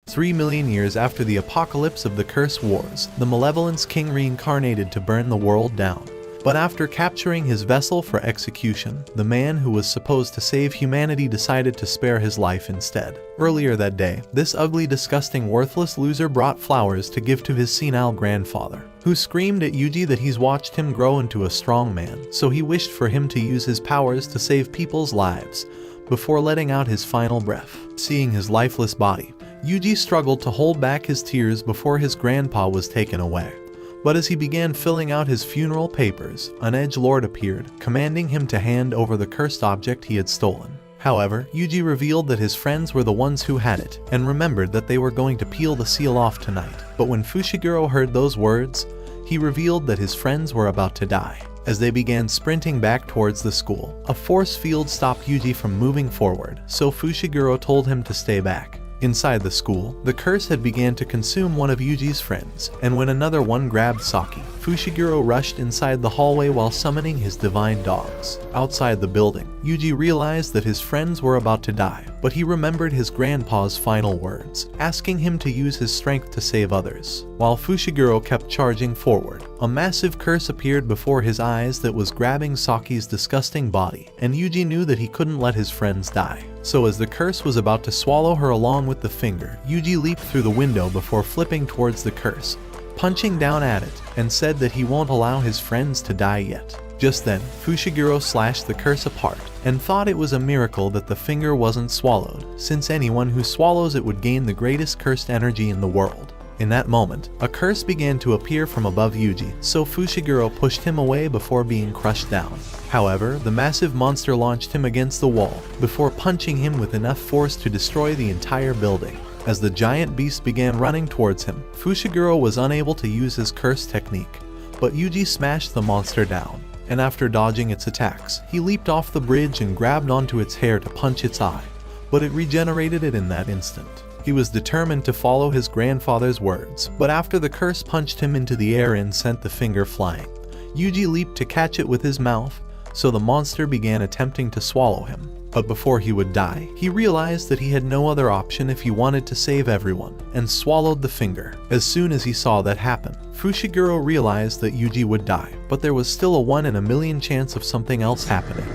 3 million years after the apocalypse of the Curse Wars, the Malevolence King reincarnated to burn the world down. But after capturing his vessel for execution, the man who was supposed to save humanity decided to spare his life instead. Earlier that day, this ugly, disgusting, worthless loser brought flowers to give to his senile grandfather, who screamed at Yuji that he's watched him grow into a strong man, so he wished for him to use his powers to save people's lives, before letting out his final breath. Seeing his lifeless body, Yuji struggled to hold back his tears before his grandpa was taken away. But as he began filling out his funeral papers, an edgelord appeared, commanding him to hand over the cursed object he had stolen. However, Yuji revealed that his friends were the ones who had it, and remembered that they were going to peel the seal off tonight. But when Fushiguro heard those words, he revealed that his friends were about to die. As they began sprinting back towards the school, a force field stopped Yuji from moving forward, so Fushiguro told him to stay back. Inside the school, the curse had began to consume one of Yuji's friends, and when another one grabbed Saki, Fushiguro rushed inside the hallway while summoning his divine dogs. Outside the building, Yuji realized that his friends were about to die, but he remembered his grandpa's final words, asking him to use his strength to save others. While Fushiguro kept charging forward, a massive curse appeared before his eyes that was grabbing Saki's disgusting body, and Yuji knew that he couldn't let his friends die. So as the curse was about to swallow her along with the finger, Yuji leaped through the window before flipping towards the curse, punching down at it, and said that he won't allow his friends to die yet. Just then, Fushiguro slashed the curse apart, and thought it was a miracle that the finger wasn't swallowed, since anyone who swallows it would gain the greatest cursed energy in the world. In that moment, a curse began to appear from above Yuji, so Fushiguro pushed him away before being crushed down. However, the massive monster launched him against the wall, before punching him with enough force to destroy the entire building. As the giant beast began running towards him, Fushiguro was unable to use his curse technique, but Yuji smashed the monster down, and after dodging its attacks, he leaped off the bridge and grabbed onto its hair to punch its eye, but it regenerated it in that instant. He was determined to follow his grandfather's words, but after the curse punched him into the air and sent the finger flying, Yuji leaped to catch it with his mouth, so the monster began attempting to swallow him. But before he would die, he realized that he had no other option if he wanted to save everyone, and swallowed the finger. As soon as he saw that happen, Fushiguro realized that Yuji would die, but there was still a 1 in a million chance of something else happening.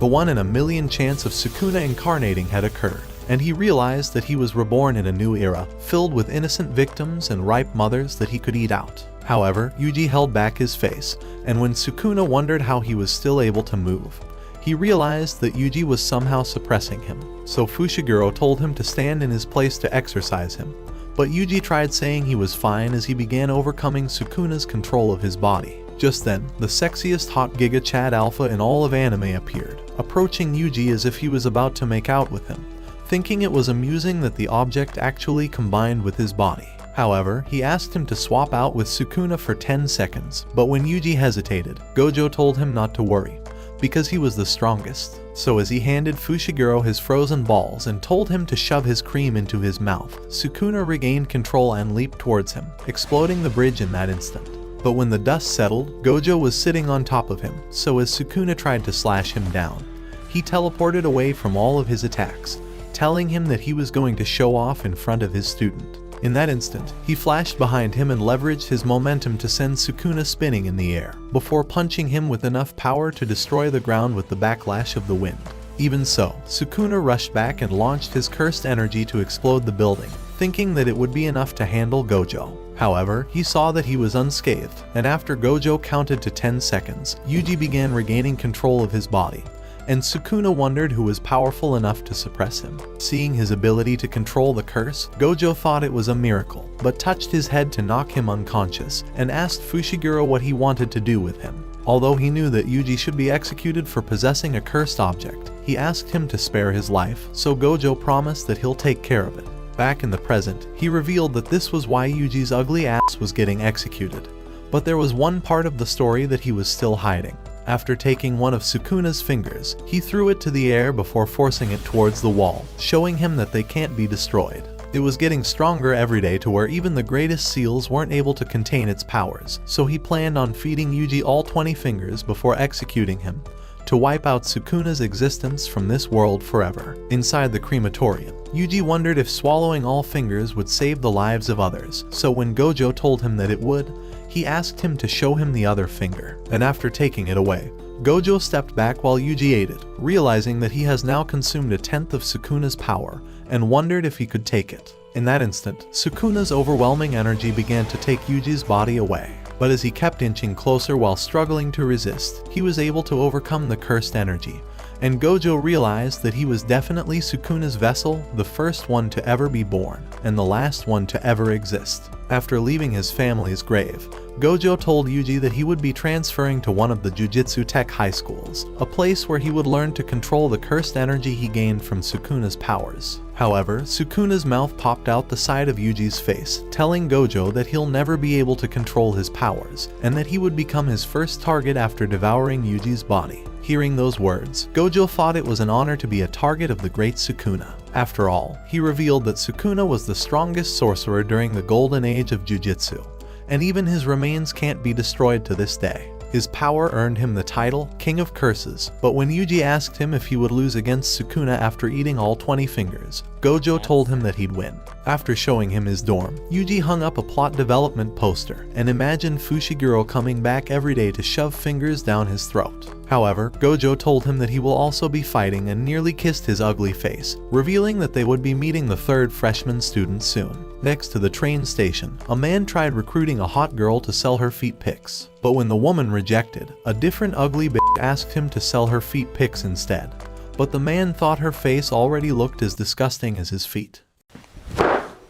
The 1 in a million chance of Sukuna incarnating had occurred, and he realized that he was reborn in a new era, filled with innocent victims and ripe mothers that he could eat out. However, Yuji held back his face, and when Sukuna wondered how he was still able to move, he realized that Yuji was somehow suppressing him, so Fushiguro told him to stand in his place to exorcise him. But Yuji tried saying he was fine as he began overcoming Sukuna's control of his body. Just then, the sexiest hot Giga Chad Alpha in all of anime appeared, approaching Yuji as if he was about to make out with him, thinking it was amusing that the object actually combined with his body. However, he asked him to swap out with Sukuna for 10 seconds, but when Yuji hesitated, Gojo told him not to worry, because he was the strongest. So as he handed Fushiguro his frozen balls and told him to shove his cream into his mouth, Sukuna regained control and leaped towards him, exploding the bridge in that instant. But when the dust settled, Gojo was sitting on top of him, so as Sukuna tried to slash him down, he teleported away from all of his attacks, telling him that he was going to show off in front of his student. In that instant, he flashed behind him and leveraged his momentum to send Sukuna spinning in the air, before punching him with enough power to destroy the ground with the backlash of the wind. Even so, Sukuna rushed back and launched his cursed energy to explode the building, thinking that it would be enough to handle Gojo. However, he saw that he was unscathed, and after Gojo counted to 10 seconds, Yuji began regaining control of his body, and Sukuna wondered who was powerful enough to suppress him. Seeing his ability to control the curse, Gojo thought it was a miracle, but touched his head to knock him unconscious, and asked Fushiguro what he wanted to do with him. Although he knew that Yuji should be executed for possessing a cursed object, he asked him to spare his life, so Gojo promised that he'll take care of it. Back in the present, he revealed that this was why Yuji's ugly ass was getting executed. But there was one part of the story that he was still hiding. After taking one of Sukuna's fingers, he threw it to the air before forcing it towards the wall, showing him that they can't be destroyed. It was getting stronger every day to where even the greatest seals weren't able to contain its powers, so he planned on feeding Yuji all 20 fingers before executing him, to wipe out Sukuna's existence from this world forever. Inside the crematorium, Yuji wondered if swallowing all fingers would save the lives of others, so when Gojo told him that it would, he asked him to show him the other finger, and after taking it away, Gojo stepped back while Yuji ate it, realizing that he has now consumed 1/10 of Sukuna's power, and wondered if he could take it. In that instant, Sukuna's overwhelming energy began to take Yuji's body away. But as he kept inching closer while struggling to resist, he was able to overcome the cursed energy, and Gojo realized that he was definitely Sukuna's vessel, the first one to ever be born, and the last one to ever exist. After leaving his family's grave, Gojo told Yuji that he would be transferring to one of the Jujutsu Tech high schools, a place where he would learn to control the cursed energy he gained from Sukuna's powers. However, Sukuna's mouth popped out the side of Yuji's face, telling Gojo that he'll never be able to control his powers, and that he would become his first target after devouring Yuji's body. Hearing those words, Gojo thought it was an honor to be a target of the great Sukuna. After all, he revealed that Sukuna was the strongest sorcerer during the golden age of Jujutsu, and even his remains can't be destroyed to this day. His power earned him the title King of Curses, but when Yuji asked him if he would lose against Sukuna after eating all 20 fingers, Gojo told him that he'd win. After showing him his dorm, Yuji hung up a plot development poster and imagined Fushiguro coming back every day to shove fingers down his throat. However, Gojo told him that he will also be fighting and nearly kissed his ugly face, revealing that they would be meeting the third freshman student soon. Next to the train station, a man tried recruiting a hot girl to sell her feet pics. But when the woman rejected, a different ugly bitch asked him to sell her feet pics instead. But the man thought her face already looked as disgusting as his feet.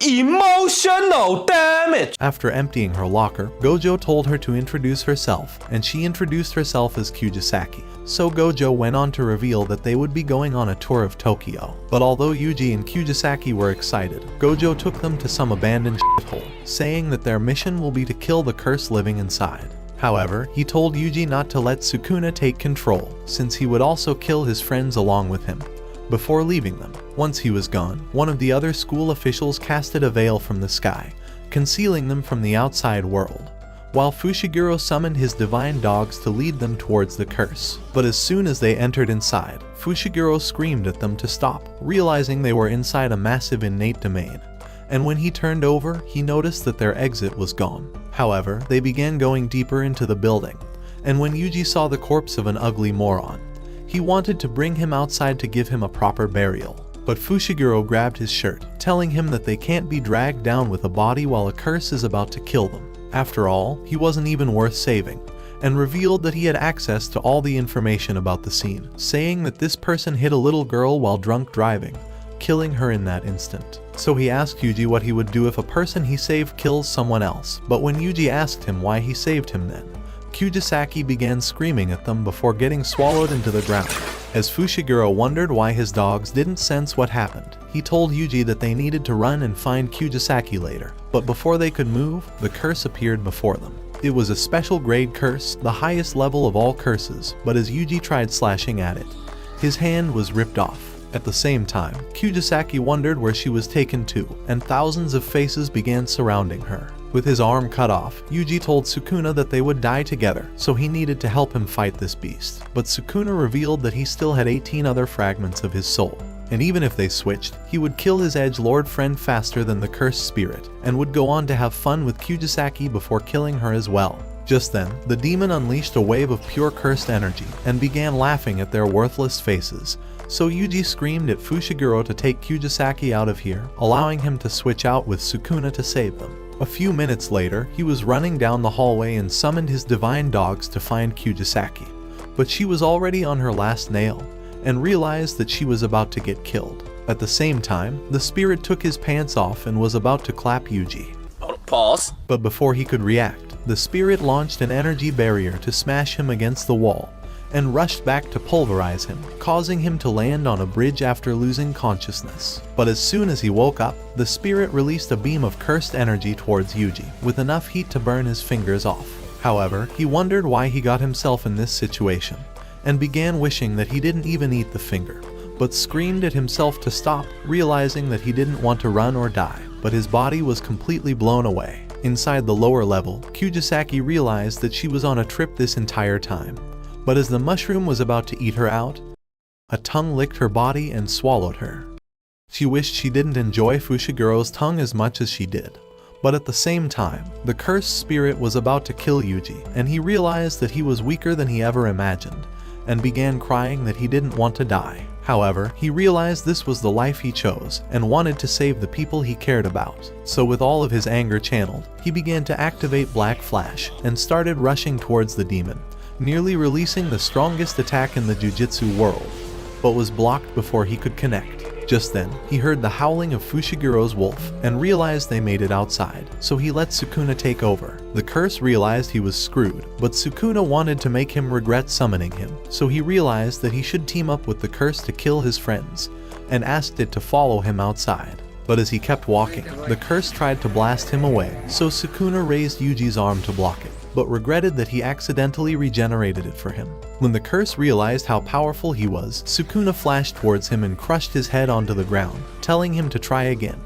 Emotional damage! After emptying her locker, Gojo told her to introduce herself, and she introduced herself as Kyujisaki. So Gojo went on to reveal that they would be going on a tour of Tokyo. But although Yuji and Kyujisaki were excited, Gojo took them to some abandoned shithole, saying that their mission will be to kill the curse living inside. However, he told Yuji not to let Sukuna take control, since he would also kill his friends along with him. Before leaving them, once he was gone, one of the other school officials casted a veil from the sky, concealing them from the outside world, while Fushiguro summoned his divine dogs to lead them towards the curse. But as soon as they entered inside, Fushiguro screamed at them to stop, realizing they were inside a massive innate domain. And when he turned over, he noticed that their exit was gone. However, they began going deeper into the building, and when Yuji saw the corpse of an ugly moron, he wanted to bring him outside to give him a proper burial. But Fushiguro grabbed his shirt, telling him that they can't be dragged down with a body while a curse is about to kill them. After all, he wasn't even worth saving, and revealed that he had access to all the information about the scene, saying that this person hit a little girl while drunk driving, killing her in that instant. So he asked Yuji what he would do if a person he saved kills someone else, but when Yuji asked him why he saved him then, Kyujisaki began screaming at them before getting swallowed into the ground. As Fushiguro wondered why his dogs didn't sense what happened, he told Yuji that they needed to run and find Kyujisaki later. But before they could move, the curse appeared before them. It was a special grade curse, the highest level of all curses, but as Yuji tried slashing at it, his hand was ripped off. At the same time, Kyujisaki wondered where she was taken to, and thousands of faces began surrounding her. With his arm cut off, Yuji told Sukuna that they would die together, so he needed to help him fight this beast. But Sukuna revealed that he still had 18 other fragments of his soul, and even if they switched, he would kill his edgelord friend faster than the cursed spirit, and would go on to have fun with Kyujisaki before killing her as well. Just then, the demon unleashed a wave of pure cursed energy, and began laughing at their worthless faces. So Yuji screamed at Fushiguro to take Kyujisaki out of here, allowing him to switch out with Sukuna to save them. A few minutes later, he was running down the hallway and summoned his divine dogs to find Kyujisaki. But she was already on her last nail, and realized that she was about to get killed. At the same time, the spirit took his pants off and was about to clap Yuji. Pause. But before he could react, the spirit launched an energy barrier to smash him against the wall, and rushed back to pulverize him, causing him to land on a bridge after losing consciousness. But as soon as he woke up, the spirit released a beam of cursed energy towards Yuji, with enough heat to burn his fingers off. However, he wondered why he got himself in this situation, and began wishing that he didn't even eat the finger. but screamed at himself to stop, realizing that he didn't want to run or die, but his body was completely blown away. Inside the lower level, Kujisaki realized that she was on a trip this entire time. But as the mushroom was about to eat her out, a tongue licked her body and swallowed her. She wished she didn't enjoy Fushiguro's tongue as much as she did. But at the same time, the cursed spirit was about to kill Yuji, and he realized that he was weaker than he ever imagined, and began crying that he didn't want to die. However, he realized this was the life he chose, and wanted to save the people he cared about. So with all of his anger channeled, he began to activate Black Flash, and started rushing towards the demon, nearly releasing the strongest attack in the Jujutsu world, but was blocked before he could connect. Just then, he heard the howling of Fushiguro's wolf, and realized they made it outside, so he let Sukuna take over. The curse realized he was screwed, but Sukuna wanted to make him regret summoning him, so he realized that he should team up with the curse to kill his friends, and asked it to follow him outside. But as he kept walking, the curse tried to blast him away, so Sukuna raised Yuji's arm to block it, but regretted that he accidentally regenerated it for him. When the curse realized how powerful he was, Sukuna flashed towards him and crushed his head onto the ground, telling him to try again,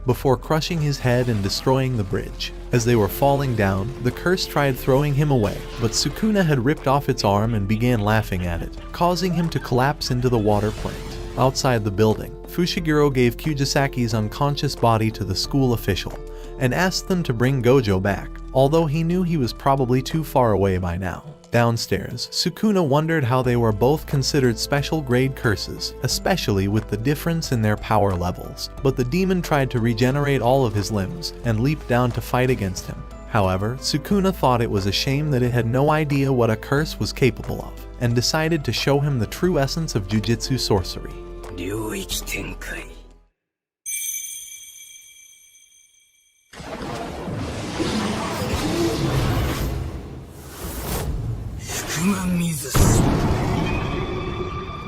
before crushing his head and destroying the bridge. As they were falling down, the curse tried throwing him away, but Sukuna had ripped off its arm and began laughing at it, causing him to collapse into the water plant. Outside the building, Fushiguro gave Kujisaki's unconscious body to the school official, and asked them to bring Gojo back, although he knew he was probably too far away by now. Downstairs, Sukuna wondered how they were both considered special grade curses, especially with the difference in their power levels, but the demon tried to regenerate all of his limbs, and leaped down to fight against him. However, Sukuna thought it was a shame that it had no idea what a curse was capable of, and decided to show him the true essence of Jujutsu sorcery.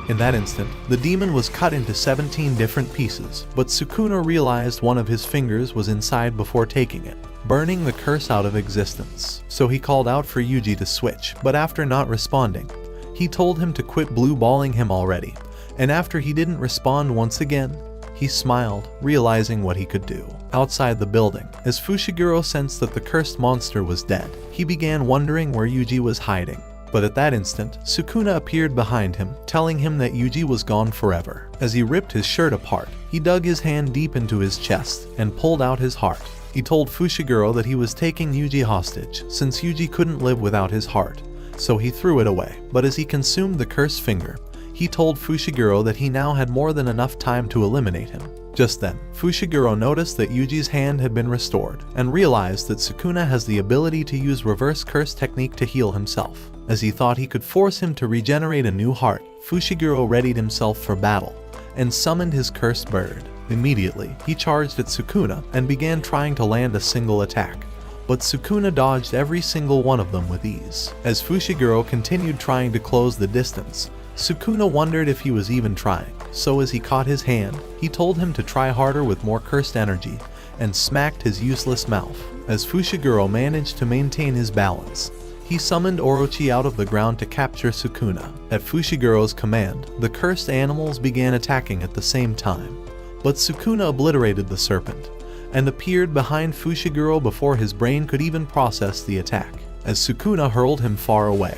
In that instant, the demon was cut into 17 different pieces, but Sukuna realized one of his fingers was inside before taking it, burning the curse out of existence. So he called out for Yuji to switch, but after not responding, he told him to quit blue balling him already, and after he didn't respond once again, he smiled, realizing what he could do. Outside the building, as Fushiguro sensed that the cursed monster was dead, he began wondering where Yuji was hiding. But at that instant, Sukuna appeared behind him, telling him that Yuji was gone forever. As he ripped his shirt apart, he dug his hand deep into his chest and pulled out his heart. He told Fushiguro that he was taking Yuji hostage, since Yuji couldn't live without his heart, so he threw it away. But as he consumed the cursed finger, he told Fushiguro that he now had more than enough time to eliminate him. Just then, Fushiguro noticed that Yuji's hand had been restored, and realized that Sukuna has the ability to use reverse curse technique to heal himself. As he thought he could force him to regenerate a new heart, Fushiguro readied himself for battle, and summoned his cursed bird. Immediately, he charged at Sukuna, and began trying to land a single attack, but Sukuna dodged every single one of them with ease. As Fushiguro continued trying to close the distance, Sukuna wondered if he was even trying, so as he caught his hand, he told him to try harder with more cursed energy, and smacked his useless mouth. As Fushiguro managed to maintain his balance, he summoned Orochi out of the ground to capture Sukuna. At Fushiguro's command, the cursed animals began attacking at the same time, but Sukuna obliterated the serpent, and appeared behind Fushiguro before his brain could even process the attack. As Sukuna hurled him far away,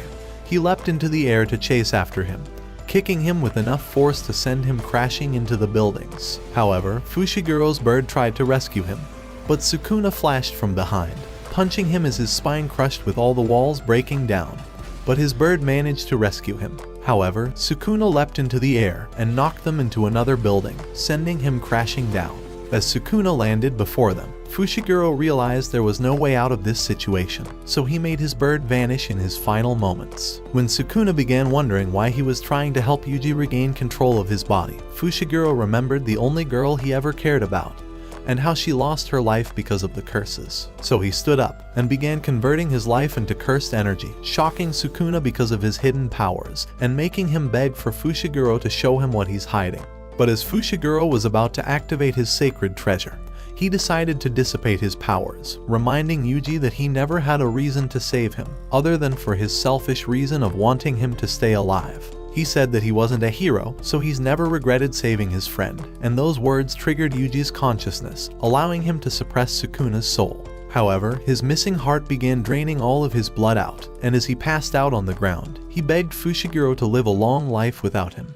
he leapt into the air to chase after him, kicking him with enough force to send him crashing into the buildings. However, Fushiguro's bird tried to rescue him, but Sukuna flashed from behind, punching him as his spine crushed with all the walls breaking down. But his bird managed to rescue him. However, Sukuna leapt into the air and knocked them into another building, sending him crashing down. As Sukuna landed before them, Fushiguro realized there was no way out of this situation, so he made his bird vanish in his final moments. When Sukuna began wondering why he was trying to help Yuji regain control of his body, Fushiguro remembered the only girl he ever cared about, and how she lost her life because of the curses. So he stood up and began converting his life into cursed energy, shocking Sukuna because of his hidden powers, and making him beg for Fushiguro to show him what he's hiding. But as Fushiguro was about to activate his sacred treasure, he decided to dissipate his powers, reminding Yuji that he never had a reason to save him, other than for his selfish reason of wanting him to stay alive. He said that he wasn't a hero, so he's never regretted saving his friend, and those words triggered Yuji's consciousness, allowing him to suppress Sukuna's soul. However, his missing heart began draining all of his blood out, and as he passed out on the ground, he begged Fushiguro to live a long life without him.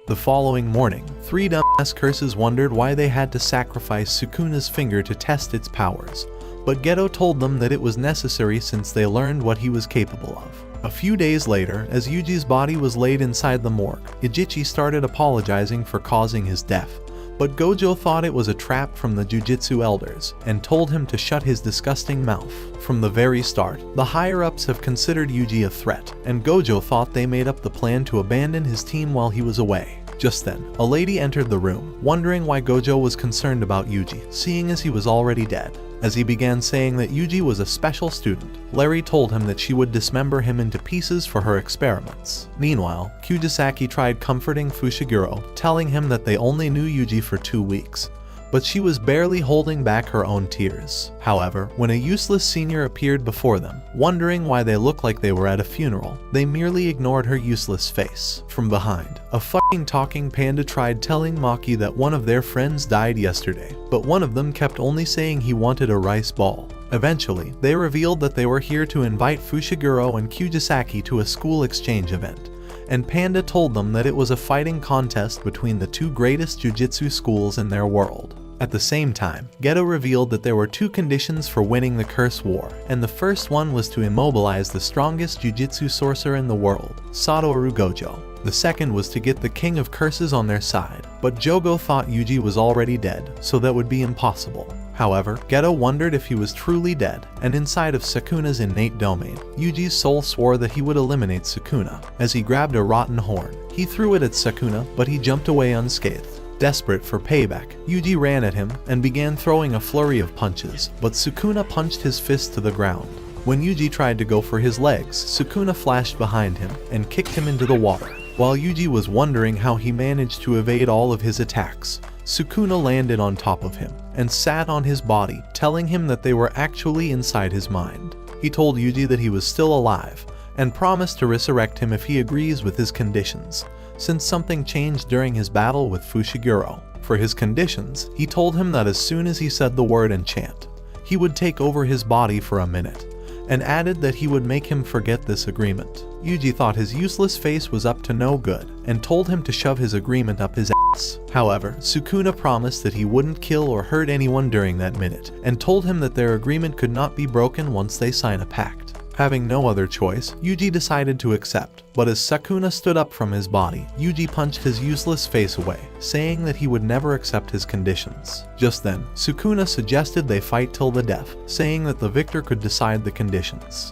The following morning, 3 dumbass curses wondered why they had to sacrifice Sukuna's finger to test its powers, but Geto told them that it was necessary since they learned what he was capable of. A few days later, as Yuji's body was laid inside the morgue, Ijichi started apologizing for causing his death, but Gojo thought it was a trap from the Jujutsu elders and told him to shut his disgusting mouth. From the very start, the higher-ups have considered Yuji a threat, and Gojo thought they made up the plan to abandon his team while he was away. Just then, a lady entered the room, wondering why Gojo was concerned about Yuji, seeing as he was already dead. As he began saying that Yuji was a special student, Larry told him that she would dismember him into pieces for her experiments. Meanwhile, Kujisaki tried comforting Fushiguro, telling him that they only knew Yuji for 2 weeks, but she was barely holding back her own tears. However, when a useless senior appeared before them, wondering why they looked like they were at a funeral, they merely ignored her useless face. From behind, a fucking talking panda tried telling Maki that one of their friends died yesterday, but one of them kept only saying he wanted a rice ball. Eventually, they revealed that they were here to invite Fushiguro and Kujisaki to a school exchange event, and Panda told them that it was a fighting contest between the 2 greatest jujitsu schools in their world. At the same time, Geto revealed that there were 2 conditions for winning the Curse War, and the first one was to immobilize the strongest jujitsu sorcerer in the world, Satoru Gojo. The second was to get the King of Curses on their side, but Jogo thought Yuji was already dead, so that would be impossible. However, Geto wondered if he was truly dead, and inside of Sukuna's innate domain, Yuji's soul swore that he would eliminate Sukuna. As he grabbed a rotten horn, he threw it at Sukuna, but he jumped away unscathed. Desperate for payback, Yuji ran at him and began throwing a flurry of punches, but Sukuna punched his fist to the ground. When Yuji tried to go for his legs, Sukuna flashed behind him and kicked him into the water. While Yuji was wondering how he managed to evade all of his attacks, Sukuna landed on top of him and sat on his body, telling him that they were actually inside his mind. He told Yuji that he was still alive and promised to resurrect him if he agrees with his conditions, since something changed during his battle with Fushiguro. For his conditions, he told him that as soon as he said the word enchant, he would take over his body for a minute, and added that he would make him forget this agreement. Yuji thought his useless face was up to no good, and told him to shove his agreement up his ass. However, Sukuna promised that he wouldn't kill or hurt anyone during that minute, and told him that their agreement could not be broken once they sign a pact. Having no other choice, Yuji decided to accept, but as Sukuna stood up from his body, Yuji punched his useless face away, saying that he would never accept his conditions. Just then, Sukuna suggested they fight till the death, saying that the victor could decide the conditions.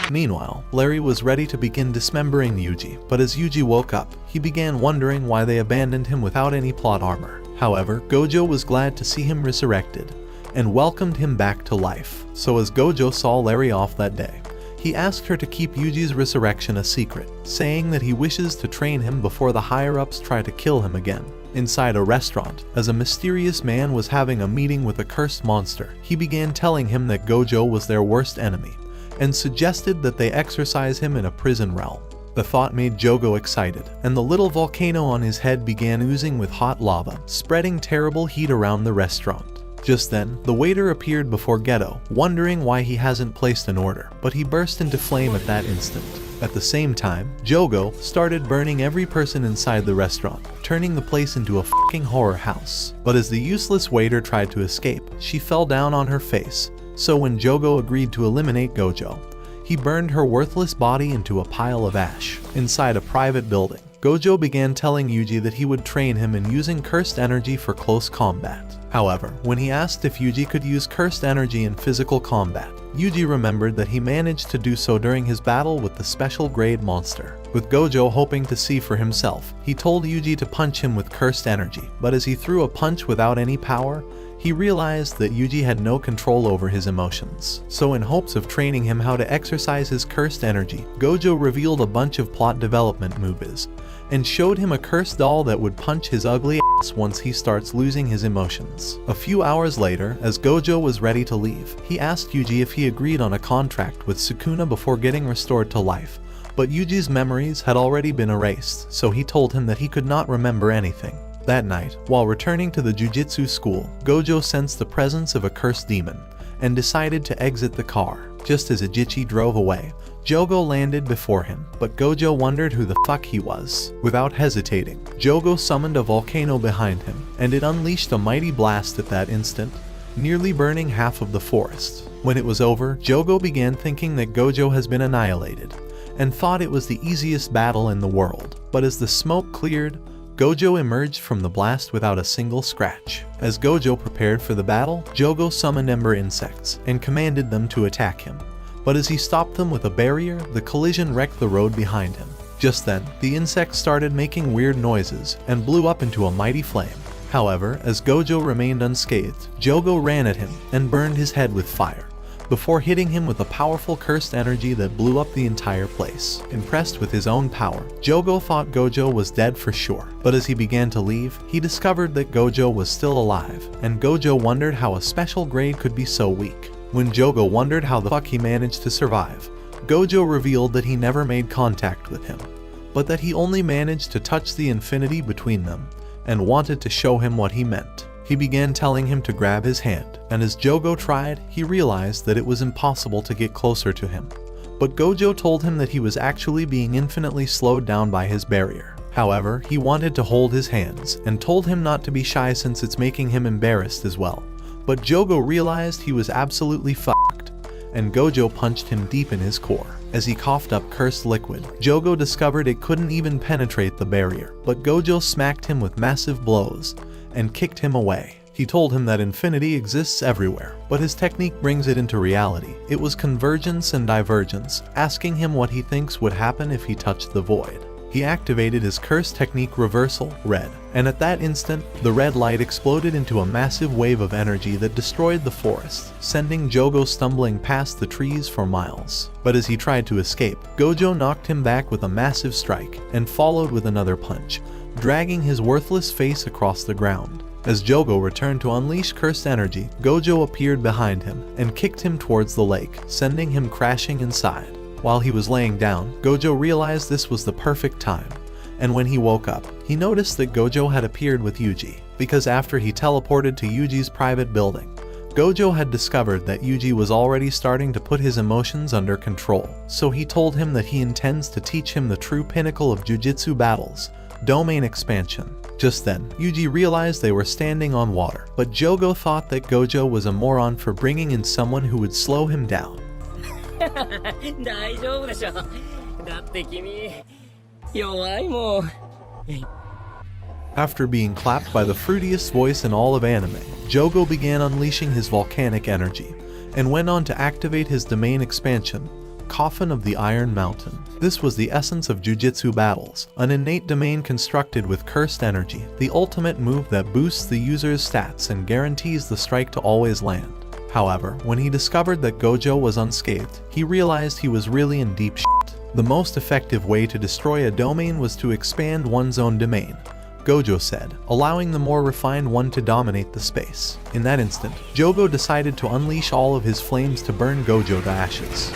Meanwhile, Larry was ready to begin dismembering Yuji, but as Yuji woke up, he began wondering why they abandoned him without any plot armor. However, Gojo was glad to see him resurrected, and welcomed him back to life. So as Gojo saw Larry off that day, he asked her to keep Yuji's resurrection a secret, saying that he wishes to train him before the higher-ups try to kill him again. Inside a restaurant, as a mysterious man was having a meeting with a cursed monster, he began telling him that Gojo was their worst enemy, and suggested that they exorcise him in a prison realm. The thought made Jogo excited, and the little volcano on his head began oozing with hot lava, spreading terrible heat around the restaurant. Just then, the waiter appeared before Geto, wondering why he hasn't placed an order, but he burst into flame at that instant. At the same time, Jogo started burning every person inside the restaurant, turning the place into a fucking horror house. But as the useless waiter tried to escape, she fell down on her face, so when Jogo agreed to eliminate Gojo, he burned her worthless body into a pile of ash. Inside a private building, Gojo began telling Yuji that he would train him in using cursed energy for close combat. However, when he asked if Yuji could use cursed energy in physical combat, Yuji remembered that he managed to do so during his battle with the special grade monster. With Gojo hoping to see for himself, he told Yuji to punch him with cursed energy, but as he threw a punch without any power, he realized that Yuji had no control over his emotions. So in hopes of training him how to exercise his cursed energy, Gojo revealed a bunch of plot development moves, and showed him a cursed doll that would punch his ugly ass once he starts losing his emotions. A few hours later, as Gojo was ready to leave, he asked Yuji if he agreed on a contract with Sukuna before getting restored to life, but Yuji's memories had already been erased, so he told him that he could not remember anything. That night, while returning to the jujitsu school, Gojo sensed the presence of a cursed demon, and decided to exit the car. Just as Ajichi drove away, Jogo landed before him, but Gojo wondered who the fuck he was. Without hesitating, Jogo summoned a volcano behind him, and it unleashed a mighty blast at that instant, nearly burning half of the forest. When it was over, Jogo began thinking that Gojo has been annihilated, and thought it was the easiest battle in the world. But as the smoke cleared, Gojo emerged from the blast without a single scratch. As Gojo prepared for the battle, Jogo summoned ember insects and commanded them to attack him. But as he stopped them with a barrier, the collision wrecked the road behind him. Just then, the insects started making weird noises and blew up into a mighty flame. However, as Gojo remained unscathed, Jogo ran at him and burned his head with fire, before hitting him with a powerful cursed energy that blew up the entire place. Impressed with his own power, Jogo thought Gojo was dead for sure, but as he began to leave, he discovered that Gojo was still alive, and Gojo wondered how a special grade could be so weak. When Jogo wondered how the fuck he managed to survive, Gojo revealed that he never made contact with him, but that he only managed to touch the infinity between them, and wanted to show him what he meant. He began telling him to grab his hand, and as Jogo tried, he realized that it was impossible to get closer to him. But Gojo told him that he was actually being infinitely slowed down by his barrier. However, he wanted to hold his hands, and told him not to be shy since it's making him embarrassed as well. But Jogo realized he was absolutely fucked, and Gojo punched him deep in his core. As he coughed up cursed liquid, Jogo discovered it couldn't even penetrate the barrier, but Gojo smacked him with massive blows, and kicked him away. He told him that infinity exists everywhere, but his technique brings it into reality. It was convergence and divergence, asking him what he thinks would happen if he touched the void. He activated his curse technique reversal, red, and at that instant, the red light exploded into a massive wave of energy that destroyed the forest, sending Jogo stumbling past the trees for miles. But as he tried to escape, Gojo knocked him back with a massive strike, and followed with another punch, dragging his worthless face across the ground. As Jogo returned to unleash cursed energy, Gojo appeared behind him and kicked him towards the lake, sending him crashing inside. While he was laying down, Gojo realized this was the perfect time, and when he woke up, he noticed that Gojo had appeared with Yuji, because after he teleported to Yuji's private building, Gojo had discovered that Yuji was already starting to put his emotions under control, so he told him that he intends to teach him the true pinnacle of jujitsu battles, domain expansion. Just then, Yuji realized they were standing on water, but Jogo thought that Gojo was a moron for bringing in someone who would slow him down. 大丈夫でしょ。だって君弱いもん。 After being clapped by the fruitiest voice in all of anime, Jogo began unleashing his volcanic energy, and went on to activate his domain expansion, Coffin of the Iron Mountain. This was the essence of jujitsu battles, an innate domain constructed with cursed energy, the ultimate move that boosts the user's stats and guarantees the strike to always land. However, when he discovered that Gojo was unscathed, he realized he was really in deep shit. The most effective way to destroy a domain was to expand one's own domain, Gojo said, allowing the more refined one to dominate the space. In that instant, Jogo decided to unleash all of his flames to burn Gojo to ashes.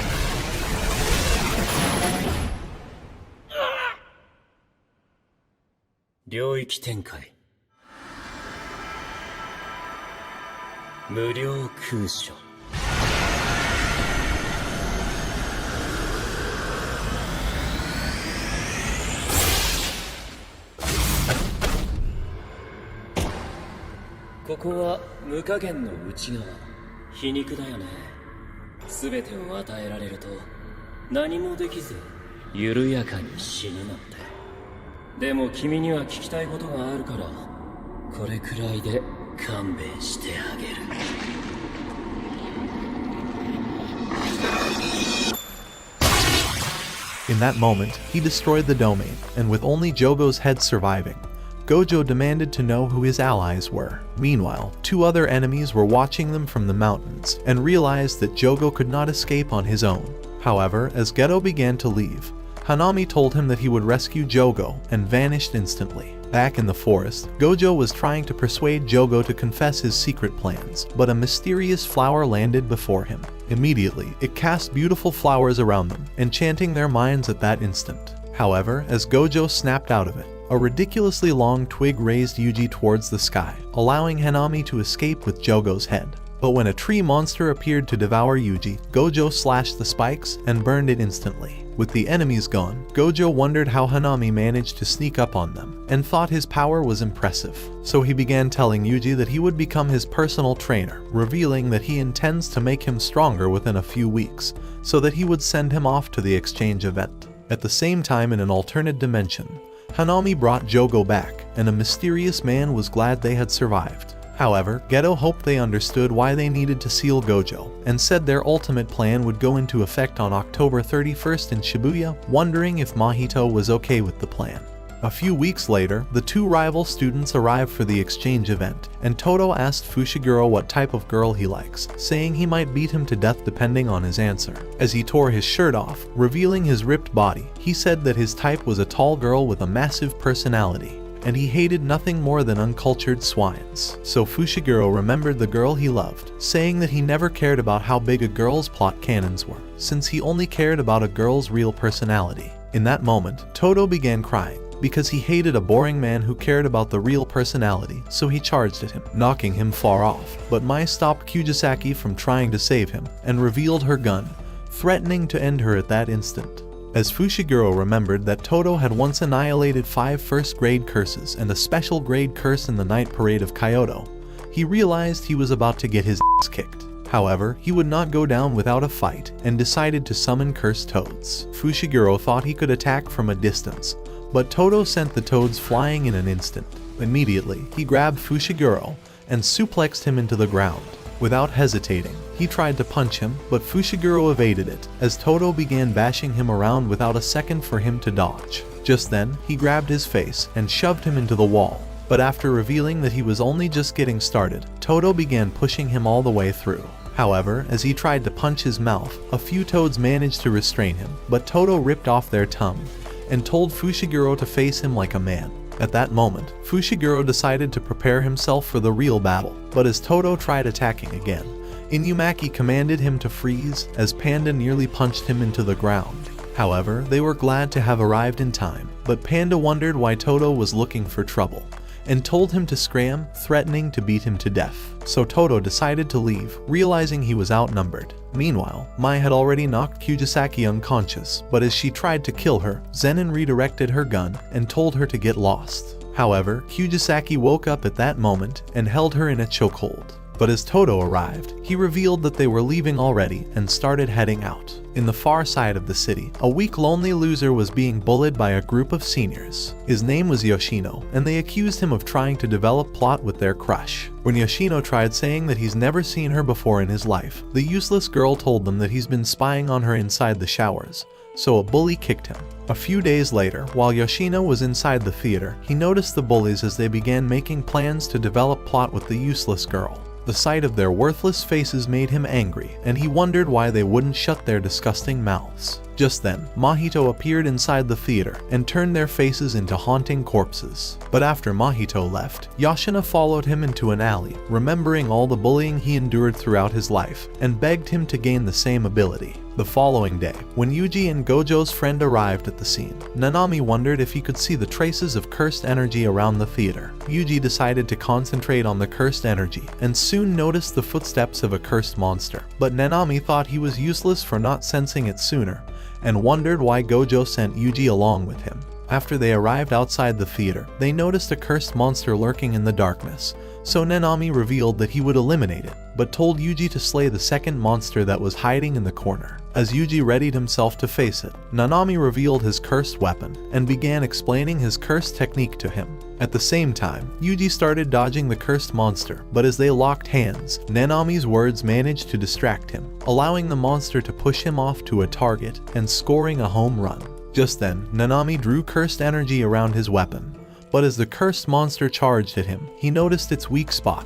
In that moment, he destroyed the domain, and with only Jogo's head surviving, Gojo demanded to know who his allies were. Meanwhile, two other enemies were watching them from the mountains, and realized that Jogo could not escape on his own. However, as Geto began to leave, Hanami told him that he would rescue Jogo and vanished instantly. Back in the forest, Gojo was trying to persuade Jogo to confess his secret plans, but a mysterious flower landed before him. Immediately, it cast beautiful flowers around them, enchanting their minds at that instant. However, as Gojo snapped out of it, a ridiculously long twig raised Yuji towards the sky, allowing Hanami to escape with Jogo's head. But when a tree monster appeared to devour Yuji, Gojo slashed the spikes and burned it instantly. With the enemies gone, Gojo wondered how Hanami managed to sneak up on them, and thought his power was impressive. So he began telling Yuji that he would become his personal trainer, revealing that he intends to make him stronger within a few weeks, so that he would send him off to the exchange event. At the same time, in an alternate dimension, Hanami brought Jogo back, and a mysterious man was glad they had survived. However, Geto hoped they understood why they needed to seal Gojo, and said their ultimate plan would go into effect on October 31st in Shibuya, wondering if Mahito was okay with the plan. A few weeks later, the two rival students arrived for the exchange event, and Todo asked Fushiguro what type of girl he likes, saying he might beat him to death depending on his answer. As he tore his shirt off, revealing his ripped body, he said that his type was a tall girl with a massive personality, and he hated nothing more than uncultured swines. So Fushiguro remembered the girl he loved, saying that he never cared about how big a girl's plot cannons were, since he only cared about a girl's real personality. In that moment, Todo began crying, because he hated a boring man who cared about the real personality, so he charged at him, knocking him far off. But Mai stopped Kujisaki from trying to save him, and revealed her gun, threatening to end her at that instant. As Fushiguro remembered that Todo had once annihilated 5 first-grade curses and a special grade curse in the night parade of Kyoto, he realized he was about to get his ass kicked. However, he would not go down without a fight, and decided to summon cursed toads. Fushiguro thought he could attack from a distance, but Todo sent the toads flying in an instant. Immediately, he grabbed Fushiguro and suplexed him into the ground. Without hesitating, he tried to punch him, but Fushiguro evaded it, as Todo began bashing him around without a second for him to dodge. Just then, he grabbed his face and shoved him into the wall. But after revealing that he was only just getting started, Todo began pushing him all the way through. However, as he tried to punch his mouth, a few toads managed to restrain him, but Todo ripped off their tongue and told Fushiguro to face him like a man. At that moment, Fushiguro decided to prepare himself for the real battle, but as Todo tried attacking again, Inumaki commanded him to freeze, as Panda nearly punched him into the ground. However, they were glad to have arrived in time, but Panda wondered why Todo was looking for trouble, and told him to scram, threatening to beat him to death. So Todo decided to leave, realizing he was outnumbered. Meanwhile, Mai had already knocked Kujisaki unconscious, but as she tried to kill her, Zenin redirected her gun and told her to get lost. However, Kujisaki woke up at that moment and held her in a chokehold. But as Todo arrived, he revealed that they were leaving already and started heading out. In the far side of the city, a weak lonely loser was being bullied by a group of seniors. His name was Yoshino, and they accused him of trying to develop plot with their crush. When Yoshino tried saying that he's never seen her before in his life, the useless girl told them that he's been spying on her inside the showers, so a bully kicked him. A few days later, while Yoshino was inside the theater, he noticed the bullies as they began making plans to develop plot with the useless girl. The sight of their worthless faces made him angry, and he wondered why they wouldn't shut their disgusting mouths. Just then, Mahito appeared inside the theater and turned their faces into haunting corpses. But after Mahito left, Yashina followed him into an alley, remembering all the bullying he endured throughout his life, and begged him to gain the same ability. The following day, when Yuji and Gojo's friend arrived at the scene, Nanami wondered if he could see the traces of cursed energy around the theater. Yuji decided to concentrate on the cursed energy, and soon noticed the footsteps of a cursed monster. But Nanami thought he was useless for not sensing it sooner, and wondered why Gojo sent Yuji along with him. After they arrived outside the theater, they noticed a cursed monster lurking in the darkness, so Nanami revealed that he would eliminate it, but told Yuji to slay the second monster that was hiding in the corner. As Yuji readied himself to face it, Nanami revealed his cursed weapon, and began explaining his cursed technique to him. At the same time, Yuji started dodging the cursed monster, but as they locked hands, Nanami's words managed to distract him, allowing the monster to push him off to a target and scoring a home run. Just then, Nanami drew cursed energy around his weapon, but as the cursed monster charged at him, he noticed its weak spot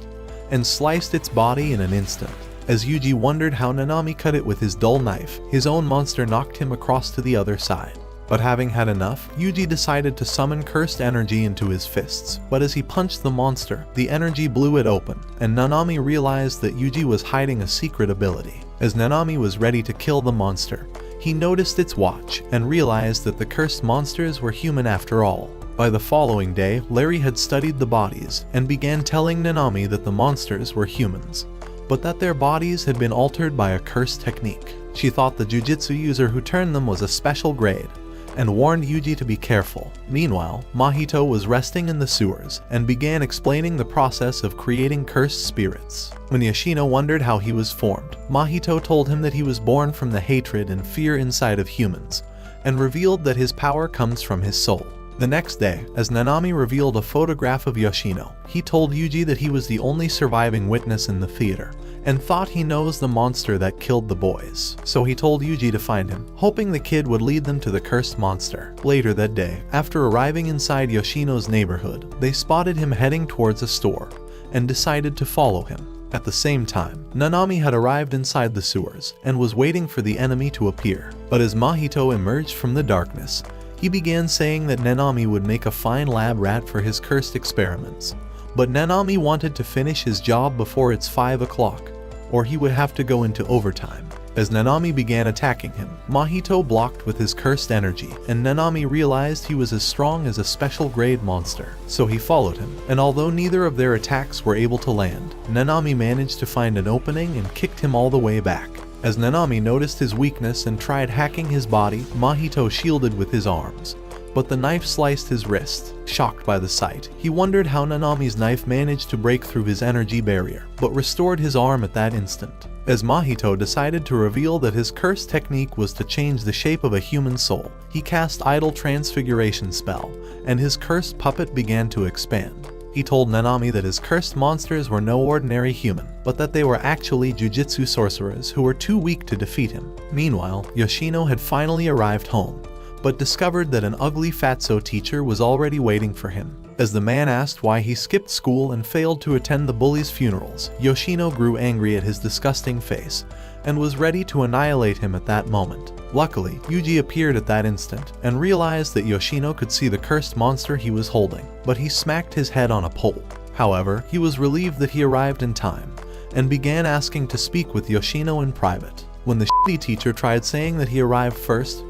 and sliced its body in an instant. As Yuji wondered how Nanami cut it with his dull knife, his own monster knocked him across to the other side. But having had enough, Yuji decided to summon cursed energy into his fists. But as he punched the monster, the energy blew it open, and Nanami realized that Yuji was hiding a secret ability. As Nanami was ready to kill the monster, he noticed its watch and realized that the cursed monsters were human after all. By the following day, Larry had studied the bodies and began telling Nanami that the monsters were humans, but that their bodies had been altered by a cursed technique. She thought the jujitsu user who turned them was a special grade, and warned Yuji to be careful. Meanwhile, Mahito was resting in the sewers and began explaining the process of creating cursed spirits. When Yoshino wondered how he was formed, Mahito told him that he was born from the hatred and fear inside of humans, and revealed that his power comes from his soul. The next day, as Nanami revealed a photograph of Yoshino, he told Yuji that he was the only surviving witness in the theater, and thought he knows the monster that killed the boys. So he told Yuji to find him, hoping the kid would lead them to the cursed monster. Later that day, after arriving inside Yoshino's neighborhood, they spotted him heading towards a store, and decided to follow him. At the same time, Nanami had arrived inside the sewers, and was waiting for the enemy to appear. But as Mahito emerged from the darkness, he began saying that Nanami would make a fine lab rat for his cursed experiments. But Nanami wanted to finish his job before it's 5 o'clock, or he would have to go into overtime. As Nanami began attacking him, Mahito blocked with his cursed energy, and Nanami realized he was as strong as a special grade monster. So he followed him, and although neither of their attacks were able to land, Nanami managed to find an opening and kicked him all the way back. As Nanami noticed his weakness and tried hacking his body, Mahito shielded with his arms, but the knife sliced his wrist. Shocked by the sight, he wondered how Nanami's knife managed to break through his energy barrier, but restored his arm at that instant. As Mahito decided to reveal that his cursed technique was to change the shape of a human soul, he cast Idol Transfiguration spell, and his cursed puppet began to expand. He told Nanami that his cursed monsters were no ordinary human, but that they were actually jujitsu sorcerers who were too weak to defeat him. Meanwhile, Yoshino had finally arrived home, but discovered that an ugly fatso teacher was already waiting for him. As the man asked why he skipped school and failed to attend the bullies' funerals, Yoshino grew angry at his disgusting face, and was ready to annihilate him at that moment. Luckily, Yuji appeared at that instant, and realized that Yoshino could see the cursed monster he was holding, but he smacked his head on a pole. However, he was relieved that he arrived in time, and began asking to speak with Yoshino in private. When the shitty teacher tried saying that he arrived first,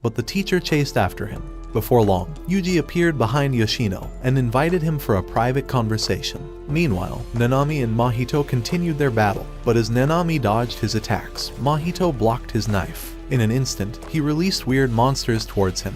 but the teacher chased after him. Before long, Yuji appeared behind Yoshino and invited him for a private conversation. Meanwhile, Nanami and Mahito continued their battle, but as Nanami dodged his attacks, Mahito blocked his knife. In an instant, he released weird monsters towards him,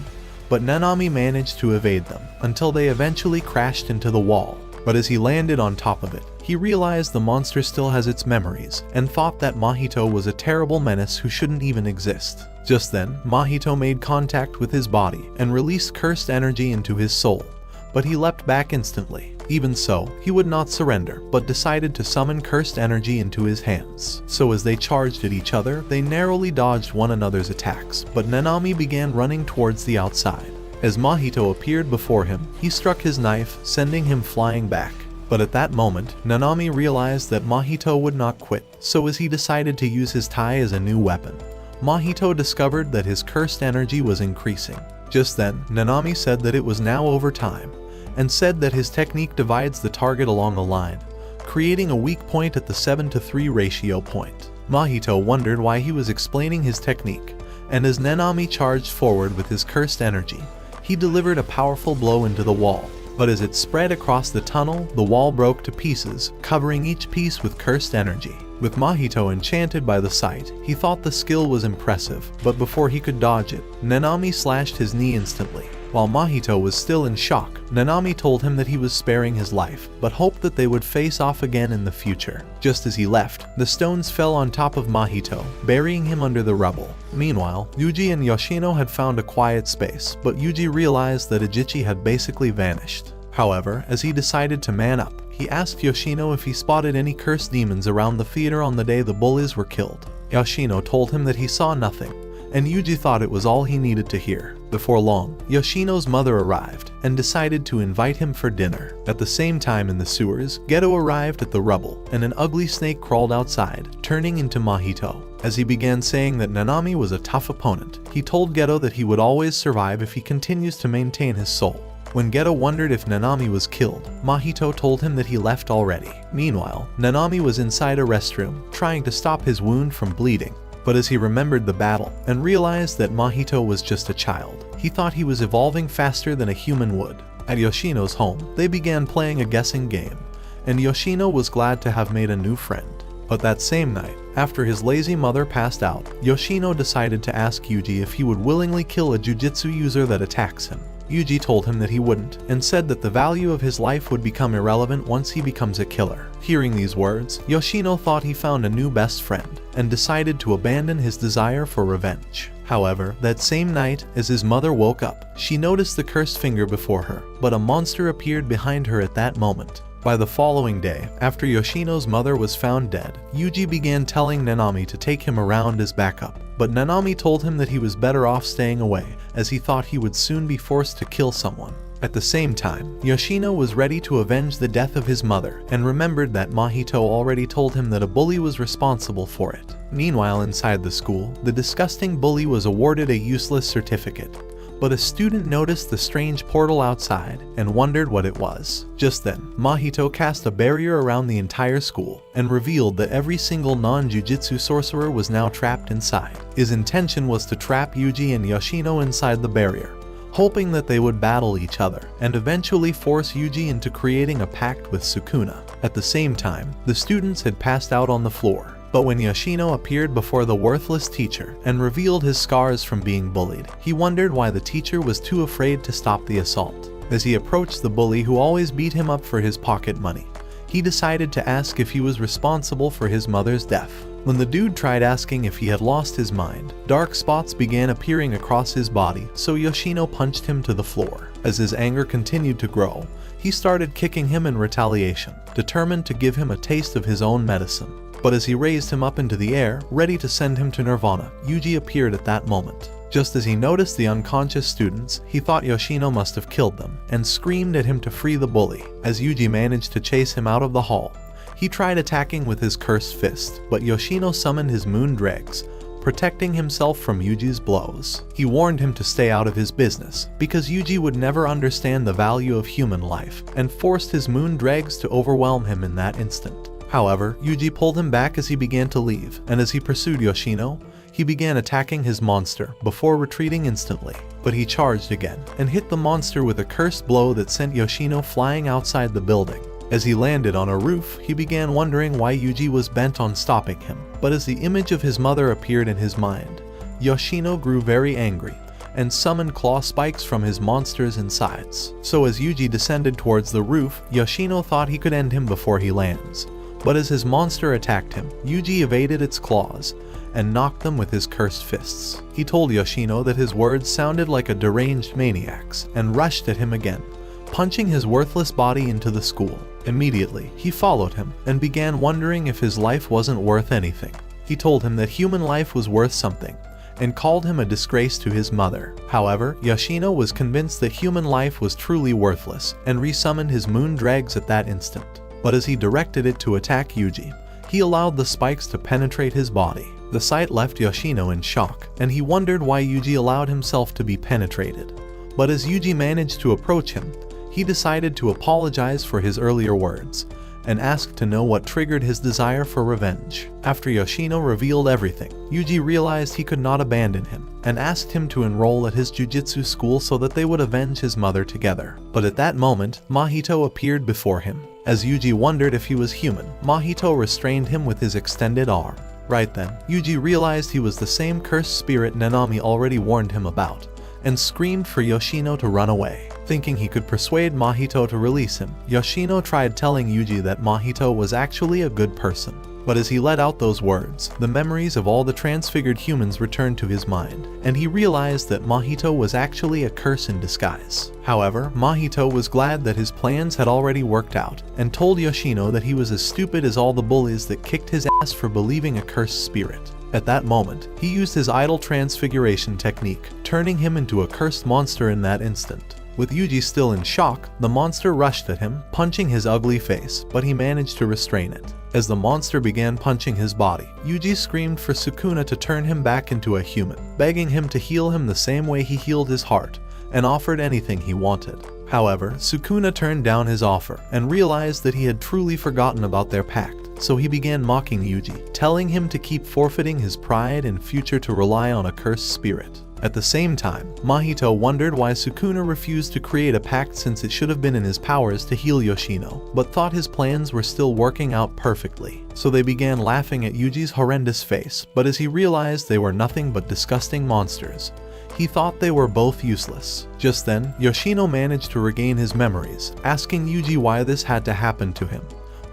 but Nanami managed to evade them, until they eventually crashed into the wall. But as he landed on top of it, he realized the monster still has its memories, and thought that Mahito was a terrible menace who shouldn't even exist. Just then, Mahito made contact with his body and released cursed energy into his soul, but he leapt back instantly. Even so, he would not surrender, but decided to summon cursed energy into his hands. So as they charged at each other, they narrowly dodged one another's attacks, but Nanami began running towards the outside. As Mahito appeared before him, he struck his knife, sending him flying back. But at that moment, Nanami realized that Mahito would not quit, so as he decided to use his tai as a new weapon, Mahito discovered that his cursed energy was increasing. Just then, Nanami said that it was now over time, and said that his technique divides the target along a line, creating a weak point at the 7:3 ratio point. Mahito wondered why he was explaining his technique, and as Nanami charged forward with his cursed energy, he delivered a powerful blow into the wall. But as it spread across the tunnel, the wall broke to pieces, covering each piece with cursed energy. With Mahito enchanted by the sight, he thought the skill was impressive, but before he could dodge it, Nanami slashed his knee instantly. While Mahito was still in shock, Nanami told him that he was sparing his life, but hoped that they would face off again in the future. Just as he left, the stones fell on top of Mahito, burying him under the rubble. Meanwhile, Yuji and Yoshino had found a quiet space, but Yuji realized that Ajichi had basically vanished. However, as he decided to man up, he asked Yoshino if he spotted any cursed demons around the theater on the day the bullies were killed. Yoshino told him that he saw nothing, and Yuji thought it was all he needed to hear. Before long, Yoshino's mother arrived, and decided to invite him for dinner. At the same time in the sewers, Geto arrived at the rubble, and an ugly snake crawled outside, turning into Mahito. As he began saying that Nanami was a tough opponent, he told Geto that he would always survive if he continues to maintain his soul. When Geto wondered if Nanami was killed, Mahito told him that he left already. Meanwhile, Nanami was inside a restroom, trying to stop his wound from bleeding. But as he remembered the battle and realized that Mahito was just a child, he thought he was evolving faster than a human would. At Yoshino's home, they began playing a guessing game, and Yoshino was glad to have made a new friend. But that same night, after his lazy mother passed out, Yoshino decided to ask Yuji if he would willingly kill a jujitsu user that attacks him. Yuji told him that he wouldn't, and said that the value of his life would become irrelevant once he becomes a killer. Hearing these words, Yoshino thought he found a new best friend, and decided to abandon his desire for revenge. However, that same night, as his mother woke up, she noticed the cursed finger before her, but a monster appeared behind her at that moment. By the following day, after Yoshino's mother was found dead, Yuji began telling Nanami to take him around as backup, but Nanami told him that he was better off staying away, as he thought he would soon be forced to kill someone. At the same time, Yoshino was ready to avenge the death of his mother, and remembered that Mahito already told him that a bully was responsible for it. Meanwhile, inside the school, the disgusting bully was awarded a useless certificate. But a student noticed the strange portal outside and wondered what it was. Just then, Mahito cast a barrier around the entire school and revealed that every single non-jujitsu sorcerer was now trapped inside. His intention was to trap Yuji and Yoshino inside the barrier, hoping that they would battle each other and eventually force Yuji into creating a pact with Sukuna. At the same time, the students had passed out on the floor. But when Yoshino appeared before the worthless teacher and revealed his scars from being bullied, he wondered why the teacher was too afraid to stop the assault. As he approached the bully who always beat him up for his pocket money, he decided to ask if he was responsible for his mother's death. When the dude tried asking if he had lost his mind, dark spots began appearing across his body, so Yoshino punched him to the floor. As his anger continued to grow, he started kicking him in retaliation, determined to give him a taste of his own medicine. But as he raised him up into the air, ready to send him to Nirvana, Yuji appeared at that moment. Just as he noticed the unconscious students, he thought Yoshino must have killed them, and screamed at him to free the bully. As Yuji managed to chase him out of the hall, he tried attacking with his cursed fist, but Yoshino summoned his moon dregs, protecting himself from Yuji's blows. He warned him to stay out of his business, because Yuji would never understand the value of human life, and forced his moon dregs to overwhelm him in that instant. However, Yuji pulled him back as he began to leave, and as he pursued Yoshino, he began attacking his monster before retreating instantly. But he charged again, and hit the monster with a cursed blow that sent Yoshino flying outside the building. As he landed on a roof, he began wondering why Yuji was bent on stopping him. But as the image of his mother appeared in his mind, Yoshino grew very angry, and summoned claw spikes from his monster's insides. So as Yuji descended towards the roof, Yoshino thought he could end him before he lands. But as his monster attacked him, Yuji evaded its claws and knocked them with his cursed fists. He told Yoshino that his words sounded like a deranged maniac's and rushed at him again, punching his worthless body into the school. Immediately, he followed him and began wondering if his life wasn't worth anything. He told him that human life was worth something and called him a disgrace to his mother. However, Yoshino was convinced that human life was truly worthless and resummoned his moon dregs at that instant. But as he directed it to attack Yuji, he allowed the spikes to penetrate his body. The sight left Yoshino in shock, and he wondered why Yuji allowed himself to be penetrated. But as Yuji managed to approach him, he decided to apologize for his earlier words, and asked to know what triggered his desire for revenge. After Yoshino revealed everything, Yuji realized he could not abandon him, and asked him to enroll at his jujitsu school so that they would avenge his mother together. But at that moment, Mahito appeared before him. As Yuji wondered if he was human, Mahito restrained him with his extended arm. Right then, Yuji realized he was the same cursed spirit Nanami already warned him about, and screamed for Yoshino to run away. Thinking he could persuade Mahito to release him, Yoshino tried telling Yuji that Mahito was actually a good person. But as he let out those words, the memories of all the transfigured humans returned to his mind, and he realized that Mahito was actually a curse in disguise. However, Mahito was glad that his plans had already worked out, and told Yoshino that he was as stupid as all the bullies that kicked his ass for believing a cursed spirit. At that moment, he used his idol transfiguration technique, turning him into a cursed monster in that instant. With Yuji still in shock, the monster rushed at him, punching his ugly face, but he managed to restrain it. As the monster began punching his body, Yuji screamed for Sukuna to turn him back into a human, begging him to heal him the same way he healed his heart, and offered anything he wanted. However, Sukuna turned down his offer and realized that he had truly forgotten about their pact, so he began mocking Yuji, telling him to keep forfeiting his pride in future to rely on a cursed spirit. At the same time, Mahito wondered why Sukuna refused to create a pact since it should have been in his powers to heal Yoshino, but thought his plans were still working out perfectly. So they began laughing at Yuji's horrendous face, but as he realized they were nothing but disgusting monsters, he thought they were both useless. Just then, Yoshino managed to regain his memories, asking Yuji why this had to happen to him,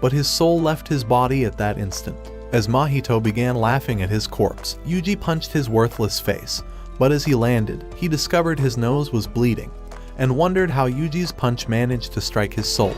but his soul left his body at that instant. As Mahito began laughing at his corpse, Yuji punched his worthless face, but as he landed, he discovered his nose was bleeding, and wondered how Yuji's punch managed to strike his soul.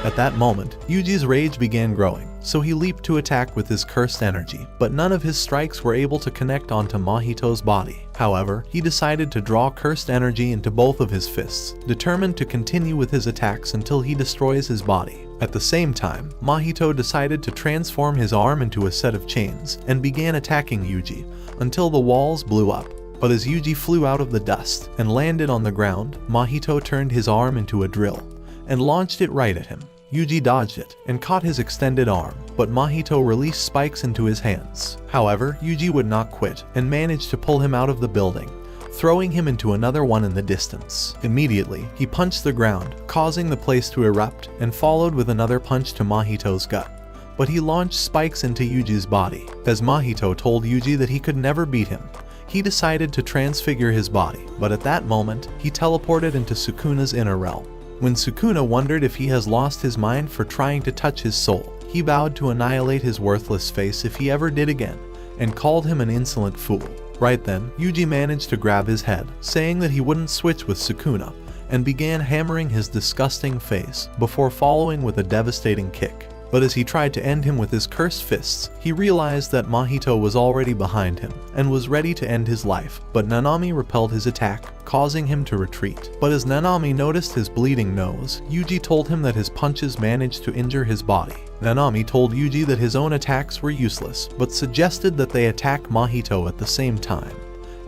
At that moment, Yuji's rage began growing, so he leaped to attack with his cursed energy, but none of his strikes were able to connect onto Mahito's body. However, he decided to draw cursed energy into both of his fists, determined to continue with his attacks until he destroys his body. At the same time, Mahito decided to transform his arm into a set of chains and began attacking Yuji until the walls blew up. But as Yuji flew out of the dust and landed on the ground, Mahito turned his arm into a drill and launched it right at him. Yuji dodged it and caught his extended arm, but Mahito released spikes into his hands. However, Yuji would not quit and managed to pull him out of the building, throwing him into another one in the distance. Immediately, he punched the ground, causing the place to erupt, and followed with another punch to Mahito's gut. But he launched spikes into Yuji's body. As Mahito told Yuji that he could never beat him, he decided to transfigure his body, but at that moment, he teleported into Sukuna's inner realm. When Sukuna wondered if he has lost his mind for trying to touch his soul, he vowed to annihilate his worthless face if he ever did again, and called him an insolent fool. Right then, Yuji managed to grab his head, saying that he wouldn't switch with Sukuna, and began hammering his disgusting face before following with a devastating kick. But as he tried to end him with his cursed fists, he realized that Mahito was already behind him and was ready to end his life, but Nanami repelled his attack, causing him to retreat. But as Nanami noticed his bleeding nose, Yuji told him that his punches managed to injure his body. Nanami told Yuji that his own attacks were useless, but suggested that they attack Mahito at the same time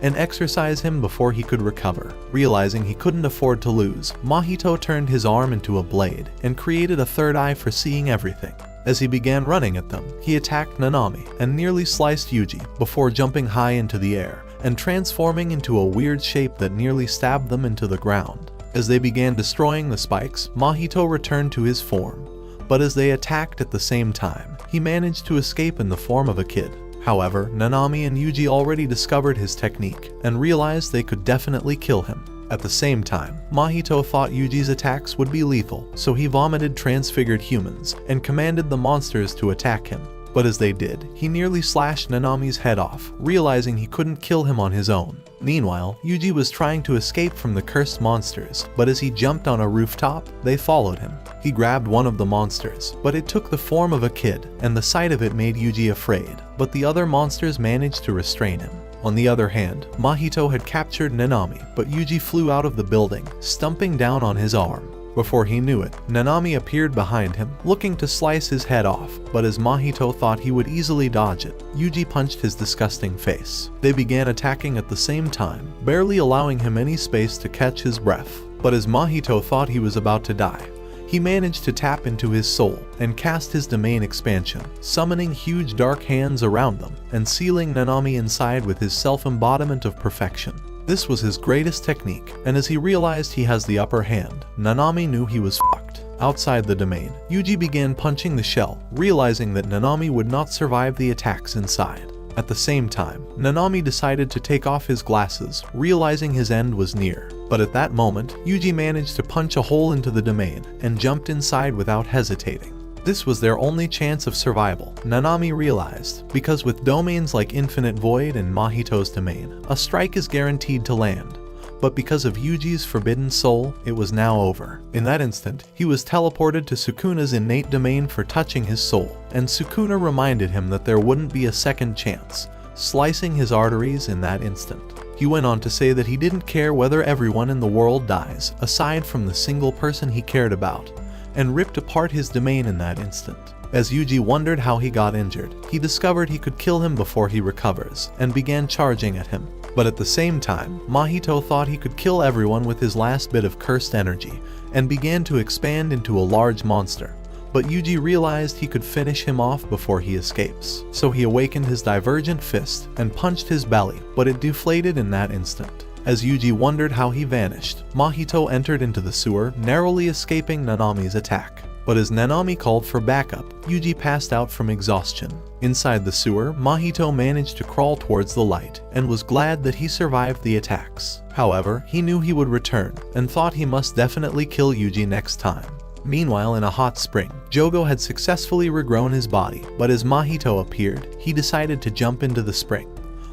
and exercise him before he could recover. Realizing he couldn't afford to lose, Mahito turned his arm into a blade and created a third eye for seeing everything. As he began running at them, he attacked Nanami and nearly sliced Yuji before jumping high into the air and transforming into a weird shape that nearly stabbed them into the ground. As they began destroying the spikes, Mahito returned to his form, but as they attacked at the same time, he managed to escape in the form of a kid. However, Nanami and Yuji already discovered his technique and realized they could definitely kill him. At the same time, Mahito thought Yuji's attacks would be lethal, so he vomited transfigured humans and commanded the monsters to attack him. But as they did, he nearly slashed Nanami's head off, realizing he couldn't kill him on his own. Meanwhile, Yuji was trying to escape from the cursed monsters, but as he jumped on a rooftop, they followed him. He grabbed one of the monsters, but it took the form of a kid, and the sight of it made Yuji afraid, but the other monsters managed to restrain him. On the other hand, Mahito had captured Nanami, but Yuji flew out of the building, stumping down on his arm. Before he knew it, Nanami appeared behind him, looking to slice his head off, but as Mahito thought he would easily dodge it, Yuji punched his disgusting face. They began attacking at the same time, barely allowing him any space to catch his breath. But as Mahito thought he was about to die, he managed to tap into his soul and cast his domain expansion, summoning huge dark hands around them and sealing Nanami inside with his self-embodiment of perfection. This was his greatest technique, and as he realized he has the upper hand, Nanami knew he was fucked. Outside the domain, Yuji began punching the shell, realizing that Nanami would not survive the attacks inside. At the same time, Nanami decided to take off his glasses, realizing his end was near. But at that moment, Yuji managed to punch a hole into the domain and jumped inside without hesitating. This was their only chance of survival, Nanami realized, because with domains like Infinite Void and Mahito's domain, a strike is guaranteed to land. but because of Yuji's forbidden soul, it was now over. In that instant, he was teleported to Sukuna's innate domain for touching his soul, and Sukuna reminded him that there wouldn't be a second chance, slicing his arteries in that instant. He went on to say that he didn't care whether everyone in the world dies, aside from the single person he cared about, and ripped apart his domain in that instant. As Yuji wondered how he got injured, he discovered he could kill him before he recovers, and began charging at him. But at the same time, Mahito thought he could kill everyone with his last bit of cursed energy, and began to expand into a large monster. But Yuji realized he could finish him off before he escapes. So he awakened his divergent fist and punched his belly, but it deflated in that instant. As Yuji wondered how he vanished, Mahito entered into the sewer, narrowly escaping Nanami's attack. But as Nanami called for backup, Yuji passed out from exhaustion. Inside the sewer, Mahito managed to crawl towards the light, and was glad that he survived the attacks. However, he knew he would return, and thought he must definitely kill Yuji next time. Meanwhile, in a hot spring, Jogo had successfully regrown his body, but as Mahito appeared, he decided to jump into the spring,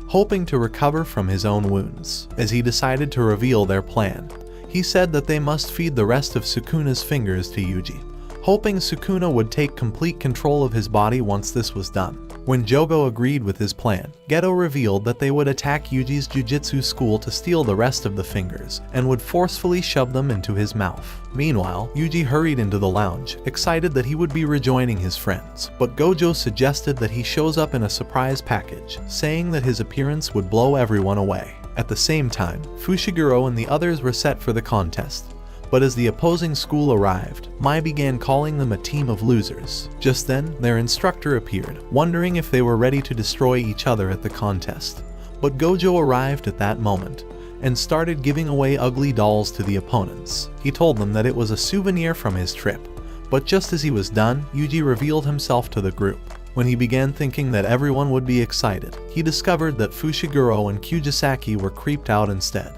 hoping to recover from his own wounds. As he decided to reveal their plan, he said that they must feed the rest of Sukuna's fingers to Yuji, hoping Sukuna would take complete control of his body once this was done. When Jogo agreed with his plan, Geto revealed that they would attack Yuji's jujitsu school to steal the rest of the fingers, and would forcefully shove them into his mouth. Meanwhile, Yuji hurried into the lounge, excited that he would be rejoining his friends, but Gojo suggested that he shows up in a surprise package, saying that his appearance would blow everyone away. At the same time, Fushiguro and the others were set for the contest. But as the opposing school arrived, Mai began calling them a team of losers. Just then, their instructor appeared, wondering if they were ready to destroy each other at the contest. But Gojo arrived at that moment, and started giving away ugly dolls to the opponents. He told them that it was a souvenir from his trip. But just as he was done, Yuji revealed himself to the group. When he began thinking that everyone would be excited, he discovered that Fushiguro and Kyujisaki were creeped out instead,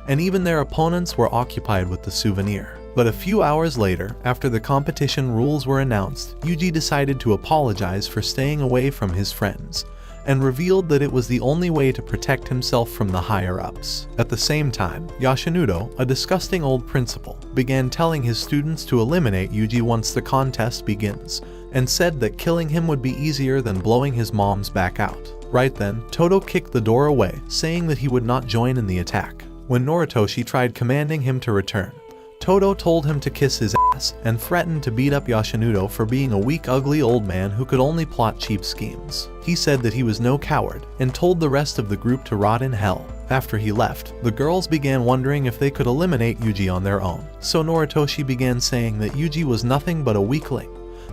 and even their opponents were occupied with the souvenir. But a few hours later, after the competition rules were announced, Yuji decided to apologize for staying away from his friends, and revealed that it was the only way to protect himself from the higher-ups. At the same time, Yoshinudo, a disgusting old principal, began telling his students to eliminate Yuji once the contest begins, and said that killing him would be easier than blowing his mom's back out. Right then, Todo kicked the door away, saying that he would not join in the attack. When Noritoshi tried commanding him to return, Todo told him to kiss his ass and threatened to beat up Yoshinudo for being a weak, ugly old man who could only plot cheap schemes. He said that he was no coward and told the rest of the group to rot in hell. After he left, the girls began wondering if they could eliminate Yuji on their own. So Noritoshi began saying that Yuji was nothing but a weakling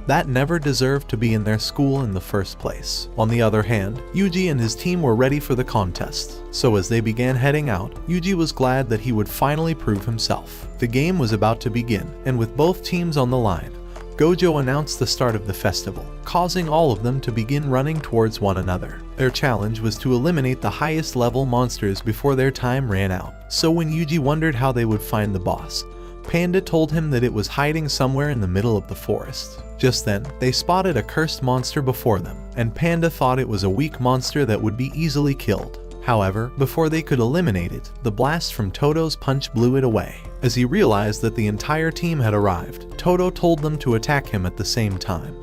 that never deserved to be in their school in the first place. On the other hand, Yuji and his team were ready for the contest. So as they began heading out, Yuji was glad that he would finally prove himself. The game was about to begin, and with both teams on the line, Gojo announced the start of the festival, causing all of them to begin running towards one another. Their challenge was to eliminate the highest level monsters before their time ran out. So when Yuji wondered how they would find the boss, Panda told him that it was hiding somewhere in the middle of the forest. Just then, they spotted a cursed monster before them, and Panda thought it was a weak monster that would be easily killed. However, before they could eliminate it, the blast from Todo's punch blew it away. As he realized that the entire team had arrived, Todo told them to attack him at the same time.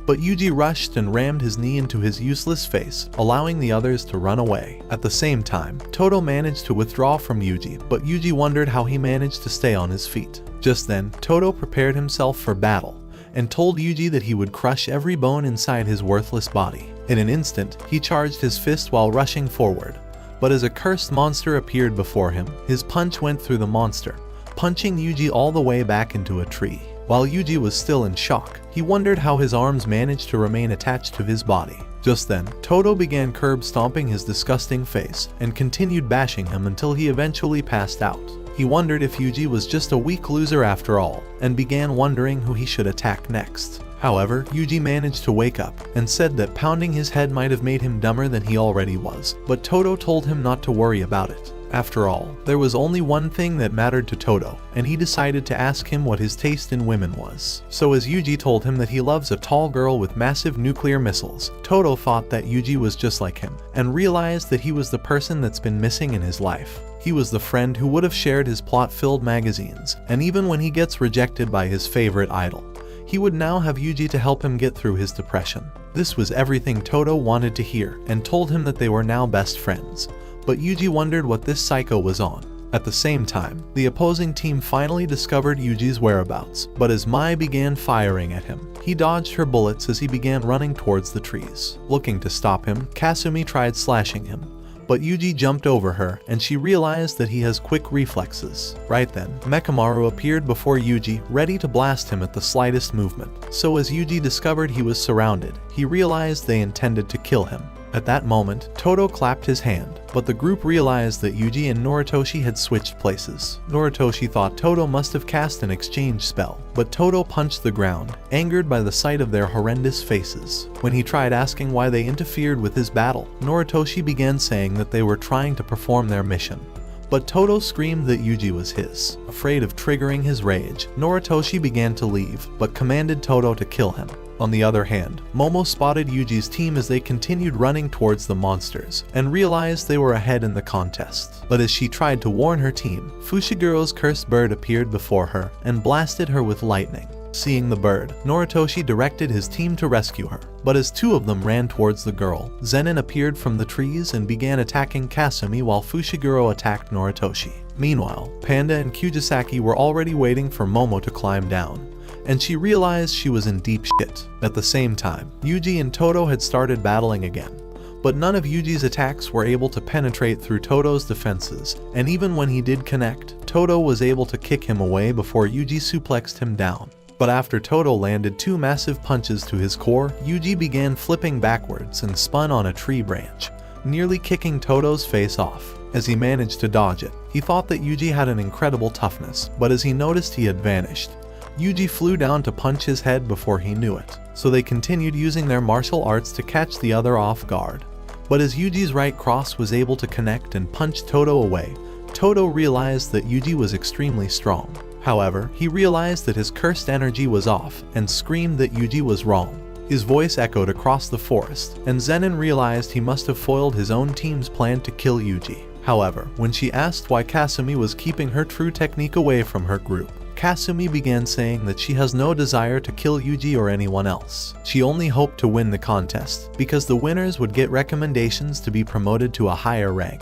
But Yuji rushed and rammed his knee into his useless face, allowing the others to run away. At the same time, Todo managed to withdraw from Yuji, but Yuji wondered how he managed to stay on his feet. Just then, Todo prepared himself for battle, and told Yuji that he would crush every bone inside his worthless body. In an instant, he charged his fist while rushing forward, but as a cursed monster appeared before him, his punch went through the monster, punching Yuji all the way back into a tree. While Yuji was still in shock, he wondered how his arms managed to remain attached to his body. Just then, Todo began curb stomping his disgusting face and continued bashing him until he eventually passed out. He wondered if Yuji was just a weak loser after all, and began wondering who he should attack next. However, Yuji managed to wake up, and said that pounding his head might have made him dumber than he already was, but Todo told him not to worry about it. After all, there was only one thing that mattered to Todo, and he decided to ask him what his taste in women was. So as Yuji told him that he loves a tall girl with massive nuclear missiles, Todo thought that Yuji was just like him, and realized that he was the person that's been missing in his life. He was the friend who would have shared his plot-filled magazines, and even when he gets rejected by his favorite idol, he would now have Yuji to help him get through his depression. This was everything Todo wanted to hear and told him that they were now best friends. But Yuji wondered what this psycho was on. At the same time, the opposing team finally discovered Yuji's whereabouts, but as Mai began firing at him, he dodged her bullets as he began running towards the trees. Looking to stop him, Kasumi tried slashing him, but Yuji jumped over her and she realized that he has quick reflexes. Right then, Mechamaru appeared before Yuji, ready to blast him at the slightest movement. So as Yuji discovered he was surrounded, he realized they intended to kill him. At that moment, Todo clapped his hand, but the group realized that Yuji and Noritoshi had switched places. Noritoshi thought Todo must have cast an exchange spell, but Todo punched the ground, angered by the sight of their horrendous faces. When he tried asking why they interfered with his battle, Noritoshi began saying that they were trying to perform their mission. But Todo screamed that Yuji was his. Afraid of triggering his rage, Noritoshi began to leave, but commanded Todo to kill him. On the other hand, Momo spotted Yuji's team as they continued running towards the monsters, and realized they were ahead in the contest. But as she tried to warn her team, Fushiguro's cursed bird appeared before her and blasted her with lightning. Seeing the bird, Noritoshi directed his team to rescue her. But as two of them ran towards the girl, Zenin appeared from the trees and began attacking Kasumi while Fushiguro attacked Noritoshi. Meanwhile, Panda and Kujisaki were already waiting for Momo to climb down, and she realized she was in deep shit. At the same time, Yuji and Todo had started battling again, but none of Yuji's attacks were able to penetrate through Todo's defenses, and even when he did connect, Todo was able to kick him away before Yuji suplexed him down. But after Todo landed two massive punches to his core, Yuji began flipping backwards and spun on a tree branch, nearly kicking Todo's face off. As he managed to dodge it, he thought that Yuji had an incredible toughness, but as he noticed he had vanished, Yuji flew down to punch his head before he knew it, so they continued using their martial arts to catch the other off guard. But as Yuji's right cross was able to connect and punch Todo away, Todo realized that Yuji was extremely strong. However, he realized that his cursed energy was off and screamed that Yuji was wrong. His voice echoed across the forest, and Zenin realized he must have foiled his own team's plan to kill Yuji. However, when she asked why Kasumi was keeping her true technique away from her group, Kasumi began saying that she has no desire to kill Yuji or anyone else. She only hoped to win the contest, because the winners would get recommendations to be promoted to a higher rank,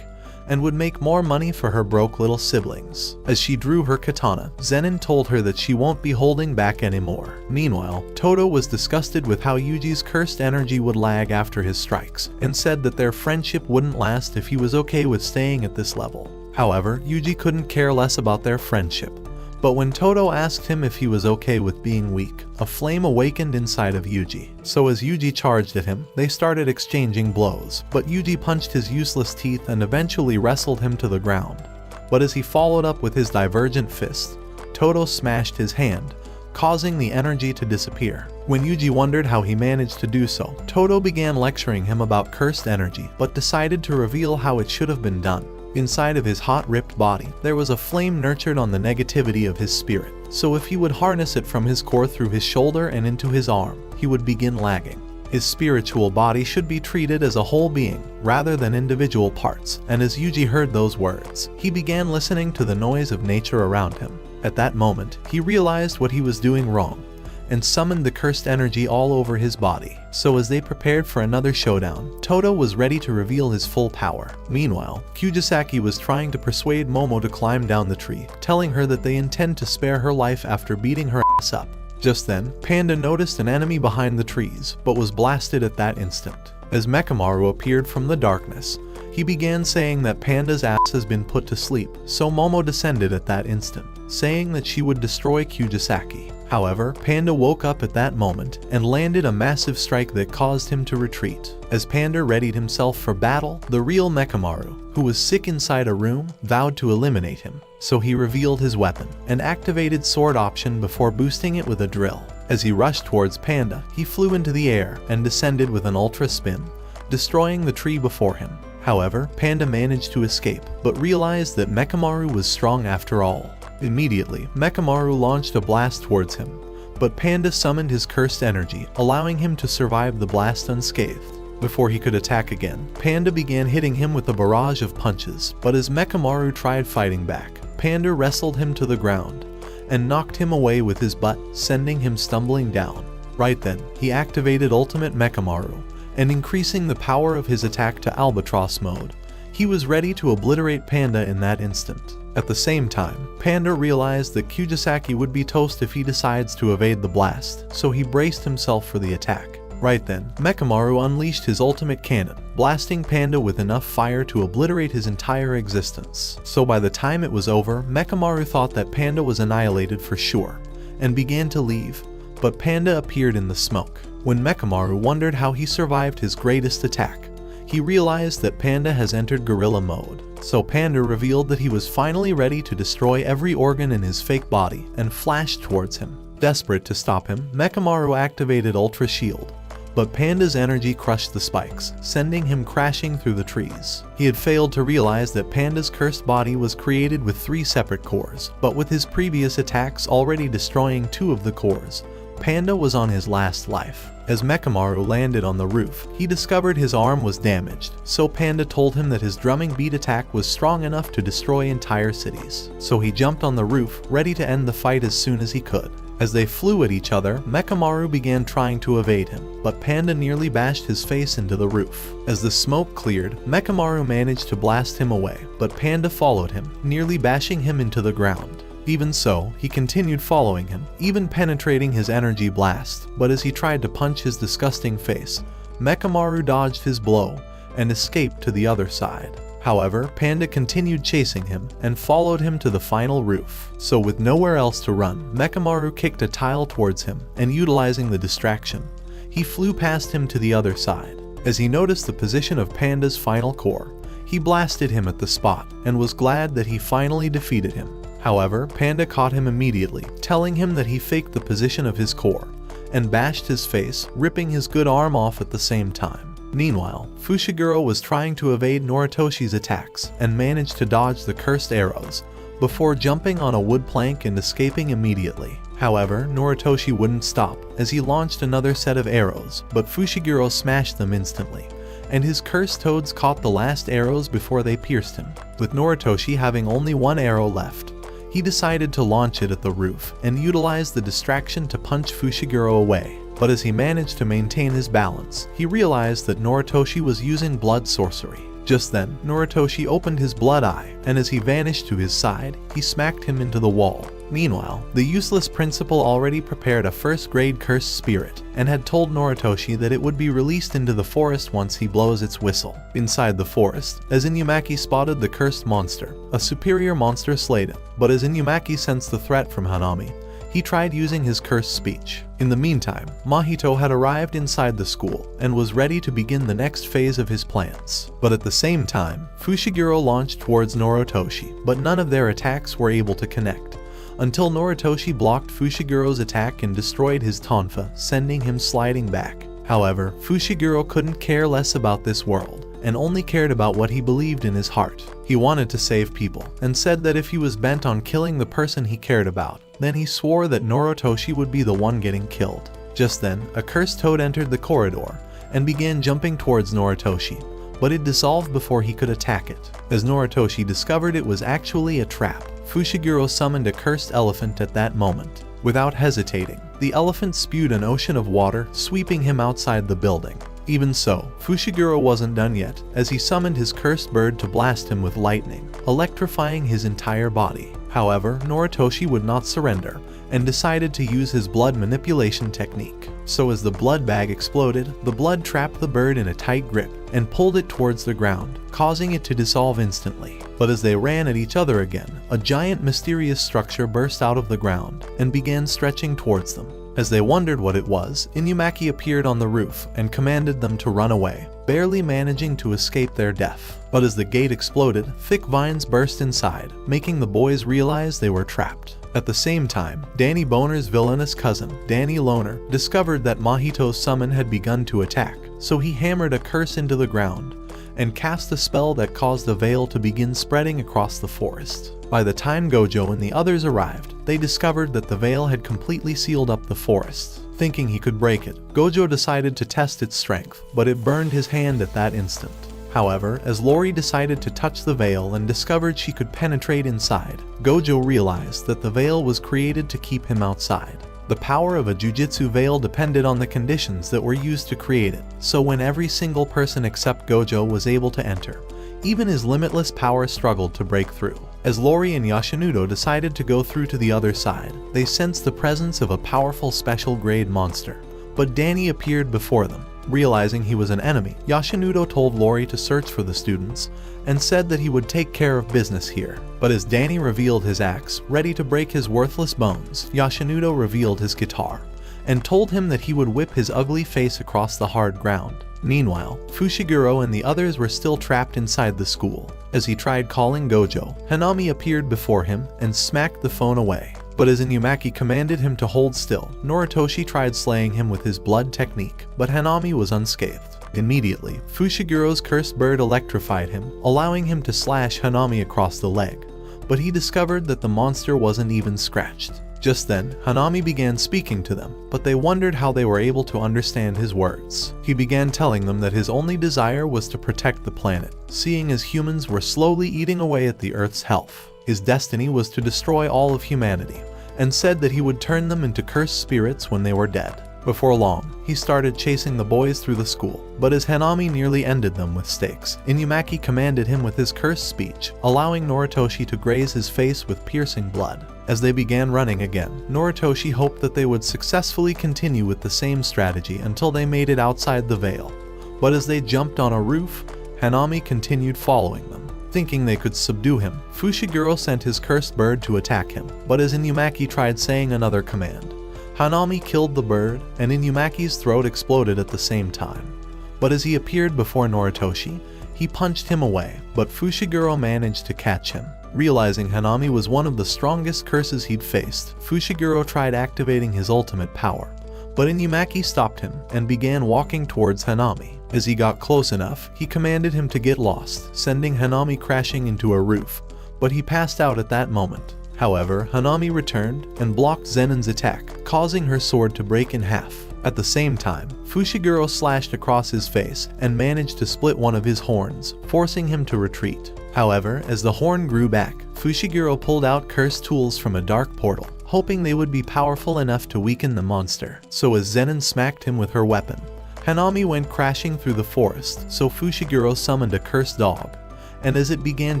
and would make more money for her broke little siblings. As she drew her katana, Zenin told her that she won't be holding back anymore. Meanwhile, Todo was disgusted with how Yuji's cursed energy would lag after his strikes, and said that their friendship wouldn't last if he was okay with staying at this level. However, Yuji couldn't care less about their friendship. But when Todo asked him if he was okay with being weak, a flame awakened inside of Yuji. So as Yuji charged at him, they started exchanging blows, but Yuji punched his useless teeth and eventually wrestled him to the ground. But as he followed up with his divergent fist, Todo smashed his hand, causing the energy to disappear. When Yuji wondered how he managed to do so, Todo began lecturing him about cursed energy, but decided to reveal how it should have been done. Inside of his hot ripped body, there was a flame nurtured on the negativity of his spirit, so if he would harness it from his core through his shoulder and into his arm, he would begin lagging. His spiritual body should be treated as a whole being, rather than individual parts, and as Yuji heard those words, he began listening to the noise of nature around him. At that moment, he realized what he was doing wrong, and summoned the cursed energy all over his body. So as they prepared for another showdown, Todo was ready to reveal his full power. Meanwhile, Kujisaki was trying to persuade Momo to climb down the tree, telling her that they intend to spare her life after beating her ass up. Just then, Panda noticed an enemy behind the trees, but was blasted at that instant. As Mechamaru appeared from the darkness, he began saying that Panda's ass has been put to sleep, so Momo descended at that instant, saying that she would destroy Kujisaki. However, Panda woke up at that moment and landed a massive strike that caused him to retreat. As Panda readied himself for battle, the real Mechamaru, who was sick inside a room, vowed to eliminate him. So he revealed his weapon and activated sword option before boosting it with a drill. As he rushed towards Panda, he flew into the air and descended with an ultra spin, destroying the tree before him. However, Panda managed to escape, but realized that Mechamaru was strong after all. Immediately, Mechamaru launched a blast towards him, but Panda summoned his cursed energy, allowing him to survive the blast unscathed. Before he could attack again, Panda began hitting him with a barrage of punches, but as Mechamaru tried fighting back, Panda wrestled him to the ground and knocked him away with his butt, sending him stumbling down. Right then, he activated Ultimate Mechamaru, and increasing the power of his attack to Albatross mode. He was ready to obliterate Panda in that instant. At the same time, Panda realized that Kujisaki would be toast if he decides to evade the blast, so he braced himself for the attack. Right then, Mechamaru unleashed his ultimate cannon, blasting Panda with enough fire to obliterate his entire existence. So by the time it was over, Mechamaru thought that Panda was annihilated for sure, and began to leave, but Panda appeared in the smoke. When Mechamaru wondered how he survived his greatest attack, he realized that Panda has entered gorilla mode. So Panda revealed that he was finally ready to destroy every organ in his fake body and flashed towards him. Desperate to stop him, Mechamaru activated Ultra Shield, but Panda's energy crushed the spikes, sending him crashing through the trees. He had failed to realize that Panda's cursed body was created with 3 separate cores, but with his previous attacks already destroying 2 of the cores, Panda was on his last life. As Mechamaru landed on the roof, he discovered his arm was damaged, so Panda told him that his drumming beat attack was strong enough to destroy entire cities. So he jumped on the roof, ready to end the fight as soon as he could. As they flew at each other, Mechamaru began trying to evade him, but Panda nearly bashed his face into the roof. As the smoke cleared, Mechamaru managed to blast him away, but Panda followed him, nearly bashing him into the ground. Even so, he continued following him, even penetrating his energy blast, but as he tried to punch his disgusting face, Mechamaru dodged his blow and escaped to the other side. However, Panda continued chasing him and followed him to the final roof. So with nowhere else to run, Mechamaru kicked a tile towards him, and utilizing the distraction, he flew past him to the other side. As he noticed the position of Panda's final core, he blasted him at the spot and was glad that he finally defeated him. However, Panda caught him immediately, telling him that he faked the position of his core, and bashed his face, ripping his good arm off at the same time. Meanwhile, Fushiguro was trying to evade Noritoshi's attacks, and managed to dodge the cursed arrows, before jumping on a wood plank and escaping immediately. However, Noritoshi wouldn't stop, as he launched another set of arrows, but Fushiguro smashed them instantly, and his cursed toads caught the last arrows before they pierced him. With Noritoshi having only 1 arrow left, he decided to launch it at the roof and utilize the distraction to punch Fushiguro away. But as he managed to maintain his balance, he realized that Noritoshi was using blood sorcery. Just then, Noritoshi opened his blood eye, and as he vanished to his side, he smacked him into the wall. Meanwhile, the useless principal already prepared a first-grade cursed spirit, and had told Noritoshi that it would be released into the forest once he blows its whistle. Inside the forest, as Inumaki spotted the cursed monster, a superior monster slayed him, but as Inumaki sensed the threat from Hanami, he tried using his cursed speech. In the meantime, Mahito had arrived inside the school and was ready to begin the next phase of his plans. But at the same time, Fushiguro launched towards Noritoshi, but none of their attacks were able to connect, until Noritoshi blocked Fushiguro's attack and destroyed his tonfa, sending him sliding back. However, Fushiguro couldn't care less about this world, and only cared about what he believed in his heart. He wanted to save people, and said that if he was bent on killing the person he cared about, then he swore that Noritoshi would be the one getting killed. Just then, a cursed toad entered the corridor, and began jumping towards Noritoshi, but it dissolved before he could attack it. As Noritoshi discovered it was actually a trap, Fushiguro summoned a cursed elephant at that moment. Without hesitating, the elephant spewed an ocean of water, sweeping him outside the building. Even so, Fushiguro wasn't done yet, as he summoned his cursed bird to blast him with lightning, electrifying his entire body. However, Noritoshi would not surrender, and decided to use his blood manipulation technique. So as the blood bag exploded, the blood trapped the bird in a tight grip, and pulled it towards the ground, causing it to dissolve instantly. But as they ran at each other again, a giant mysterious structure burst out of the ground, and began stretching towards them. As they wondered what it was, Inumaki appeared on the roof and commanded them to run away, barely managing to escape their death. But as the gate exploded, thick vines burst inside, making the boys realize they were trapped. At the same time, Danny Boner's villainous cousin, Danny Loner, discovered that Mahito's summon had begun to attack, so he hammered a curse into the ground, and cast a spell that caused a veil to begin spreading across the forest. By the time Gojo and the others arrived, they discovered that the veil had completely sealed up the forest. Thinking he could break it, Gojo decided to test its strength, but it burned his hand at that instant. However, as Lori decided to touch the veil and discovered she could penetrate inside, Gojo realized that the veil was created to keep him outside. The power of a jujitsu veil depended on the conditions that were used to create it, so when every single person except Gojo was able to enter, even his limitless power struggled to break through. As Lori and Yoshinudo decided to go through to the other side, they sensed the presence of a powerful special grade monster. But Danny appeared before them. Realizing he was an enemy, Yoshinudo told Lori to search for the students and said that he would take care of business here. But as Danny revealed his axe, ready to break his worthless bones, Yoshinudo revealed his guitar and told him that he would whip his ugly face across the hard ground. Meanwhile, Fushiguro and the others were still trapped inside the school. As he tried calling Gojo, Hanami appeared before him and smacked the phone away. But as Inumaki commanded him to hold still, Noritoshi tried slaying him with his blood technique, but Hanami was unscathed. Immediately, Fushiguro's cursed bird electrified him, allowing him to slash Hanami across the leg. But he discovered that the monster wasn't even scratched. Just then, Hanami began speaking to them, but they wondered how they were able to understand his words. He began telling them that his only desire was to protect the planet, seeing as humans were slowly eating away at the Earth's health. His destiny was to destroy all of humanity, and said that he would turn them into cursed spirits when they were dead. Before long, he started chasing the boys through the school, but as Hanami nearly ended them with stakes, Inumaki commanded him with his cursed speech, allowing Noritoshi to graze his face with piercing blood. As they began running again, Noritoshi hoped that they would successfully continue with the same strategy until they made it outside the veil. But as they jumped on a roof, Hanami continued following them. Thinking they could subdue him, Fushiguro sent his cursed bird to attack him, but as Inumaki tried saying another command, Hanami killed the bird, and Inumaki's throat exploded at the same time. But as he appeared before Noritoshi, he punched him away, but Fushiguro managed to catch him. Realizing Hanami was one of the strongest curses he'd faced, Fushiguro tried activating his ultimate power, but Inumaki stopped him and began walking towards Hanami. As he got close enough, he commanded him to get lost, sending Hanami crashing into a roof, but he passed out at that moment. However, Hanami returned and blocked Zenon's attack, causing her sword to break in half. At the same time, Fushiguro slashed across his face and managed to split one of his horns, forcing him to retreat. However, as the horn grew back, Fushiguro pulled out cursed tools from a dark portal, hoping they would be powerful enough to weaken the monster. So as Zenon smacked him with her weapon, Hanami went crashing through the forest, so Fushiguro summoned a cursed dog, and as it began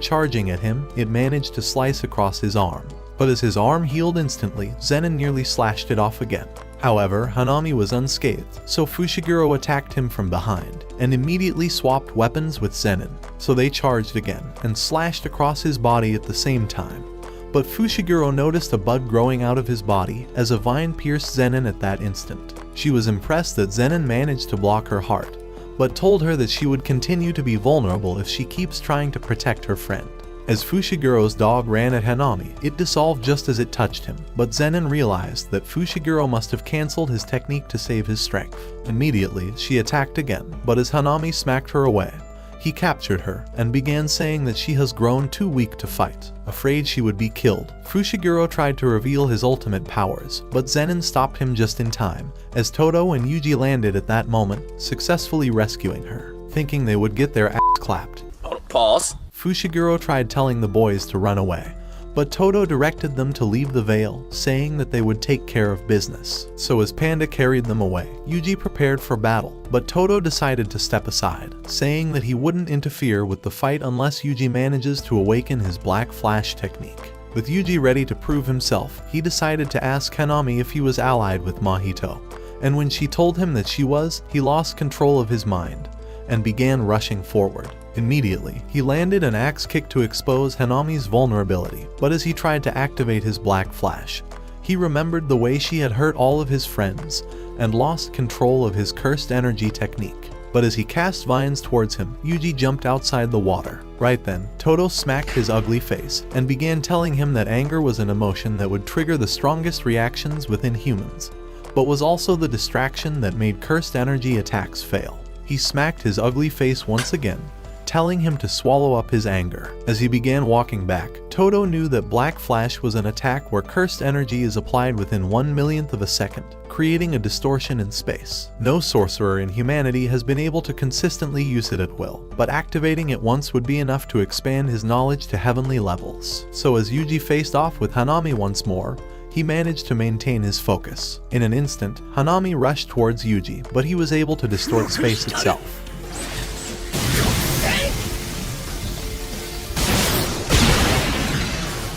charging at him, it managed to slice across his arm. But as his arm healed instantly, Zenon nearly slashed it off again. However, Hanami was unscathed, so Fushiguro attacked him from behind, and immediately swapped weapons with Zenon. So they charged again, and slashed across his body at the same time. But Fushiguro noticed a bud growing out of his body as a vine pierced Zenon at that instant. She was impressed that Zenon managed to block her heart, but told her that she would continue to be vulnerable if she keeps trying to protect her friend. As Fushiguro's dog ran at Hanami, it dissolved just as it touched him, but Zenon realized that Fushiguro must have cancelled his technique to save his strength. Immediately, she attacked again, but as Hanami smacked her away, he captured her and began saying that she has grown too weak to fight. Afraid she would be killed, Fushiguro tried to reveal his ultimate powers, but Zenon stopped him just in time, as Todo and Yuji landed at that moment, successfully rescuing her. Thinking they would get their ass clapped, Pause. Fushiguro tried telling the boys to run away, but Todo directed them to leave the veil, saying that they would take care of business. So as Panda carried them away, Yuji prepared for battle, but Todo decided to step aside, saying that he wouldn't interfere with the fight unless Yuji manages to awaken his Black Flash technique. With Yuji ready to prove himself, he decided to ask Hanami if he was allied with Mahito, and when she told him that she was, he lost control of his mind and began rushing forward. Immediately, he landed an axe kick to expose Hanami's vulnerability, but as he tried to activate his Black Flash, he remembered the way she had hurt all of his friends and lost control of his cursed energy technique. But as he cast vines towards him, Yuji jumped outside the water. Right then, Todo smacked his ugly face and began telling him that anger was an emotion that would trigger the strongest reactions within humans, but was also the distraction that made cursed energy attacks fail. He smacked his ugly face once again, telling him to swallow up his anger. As he began walking back, Todo knew that Black Flash was an attack where cursed energy is applied within 1/1,000,000th of a second, creating a distortion in space. No sorcerer in humanity has been able to consistently use it at will, but activating it once would be enough to expand his knowledge to heavenly levels. So as Yuji faced off with Hanami once more, he managed to maintain his focus. In an instant, Hanami rushed towards Yuji, but he was able to distort space itself.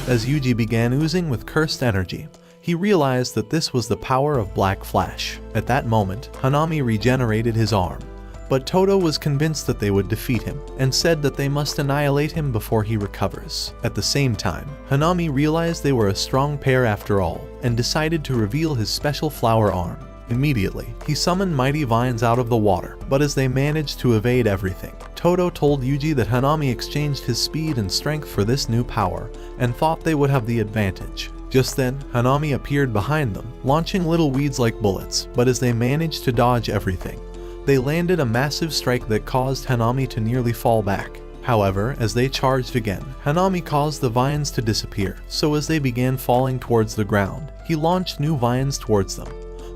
As Yuji began oozing with cursed energy, he realized that this was the power of Black Flash. At that moment, Hanami regenerated his arm, but Todo was convinced that they would defeat him, and said that they must annihilate him before he recovers. At the same time, Hanami realized they were a strong pair after all, and decided to reveal his special flower arm. Immediately, he summoned mighty vines out of the water, but as they managed to evade everything, Todo told Yuji that Hanami exchanged his speed and strength for this new power, and thought they would have the advantage. Just then, Hanami appeared behind them, launching little weeds like bullets, but as they managed to dodge everything, they landed a massive strike that caused Hanami to nearly fall back. However, as they charged again, Hanami caused the vines to disappear, so as they began falling towards the ground, he launched new vines towards them,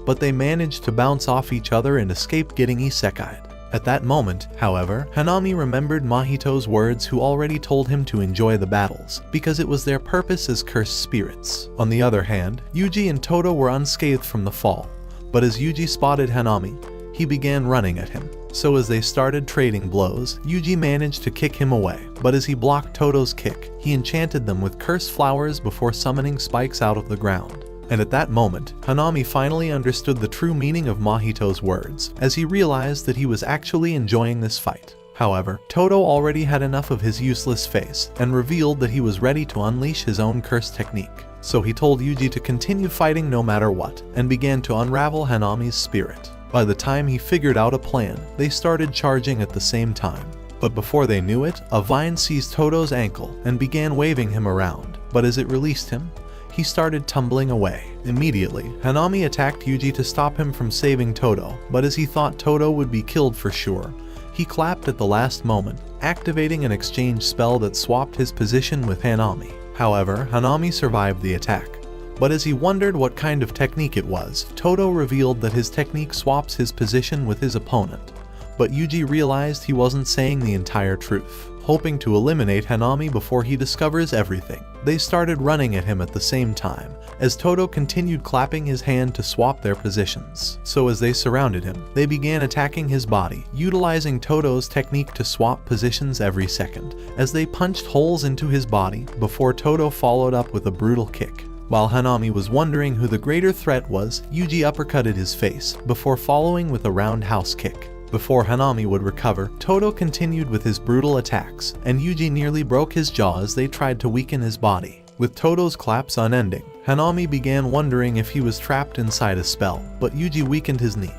but they managed to bounce off each other and escape getting isekai'd. At that moment, however, Hanami remembered Mahito's words, who already told him to enjoy the battles, because it was their purpose as cursed spirits. On the other hand, Yuji and Todo were unscathed from the fall, but as Yuji spotted Hanami, he began running at him. So as they started trading blows, Yuji managed to kick him away, but as he blocked Todo's kick, he enchanted them with cursed flowers before summoning spikes out of the ground. And at that moment, Hanami finally understood the true meaning of Mahito's words, as he realized that he was actually enjoying this fight. However, Todo already had enough of his useless face, and revealed that he was ready to unleash his own curse technique. So he told Yuji to continue fighting no matter what, and began to unravel Hanami's spirit. By the time he figured out a plan, they started charging at the same time. But before they knew it, a vine seized Todo's ankle and began waving him around, but as it released him, he started tumbling away. Immediately, Hanami attacked Yuji to stop him from saving Todo, but as he thought Todo would be killed for sure, he clapped at the last moment, activating an exchange spell that swapped his position with Hanami. However, Hanami survived the attack, but as he wondered what kind of technique it was, Todo revealed that his technique swaps his position with his opponent. But Yuji realized he wasn't saying the entire truth. Hoping to eliminate Hanami before he discovers everything, they started running at him at the same time, as Todo continued clapping his hand to swap their positions. So as they surrounded him, they began attacking his body, utilizing Todo's technique to swap positions every second, as they punched holes into his body before Todo followed up with a brutal kick. While Hanami was wondering who the greater threat was, Yuji uppercutted his face, before following with a roundhouse kick. Before Hanami would recover, Todo continued with his brutal attacks, and Yuji nearly broke his jaw as they tried to weaken his body. With Todo's claps unending, Hanami began wondering if he was trapped inside a spell, but Yuji weakened his knee,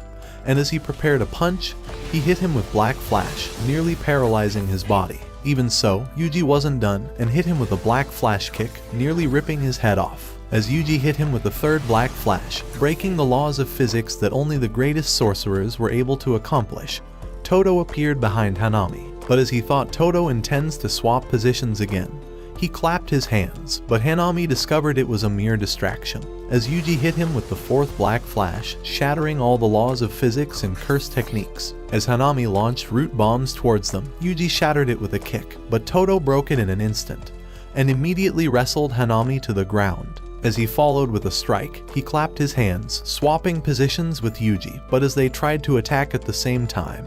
and as he prepared a punch, he hit him with Black Flash, nearly paralyzing his body. Even so, Yuji wasn't done, and hit him with a Black Flash kick, nearly ripping his head off. As Yuji hit him with the third Black Flash, breaking the laws of physics that only the greatest sorcerers were able to accomplish, Todo appeared behind Hanami. But as he thought Todo intends to swap positions again, he clapped his hands, but Hanami discovered it was a mere distraction, as Yuji hit him with the fourth Black Flash, shattering all the laws of physics and curse techniques. As Hanami launched root bombs towards them, Yuji shattered it with a kick, but Todo broke it in an instant, and immediately wrestled Hanami to the ground. As he followed with a strike, he clapped his hands, swapping positions with Yuji, but as they tried to attack at the same time,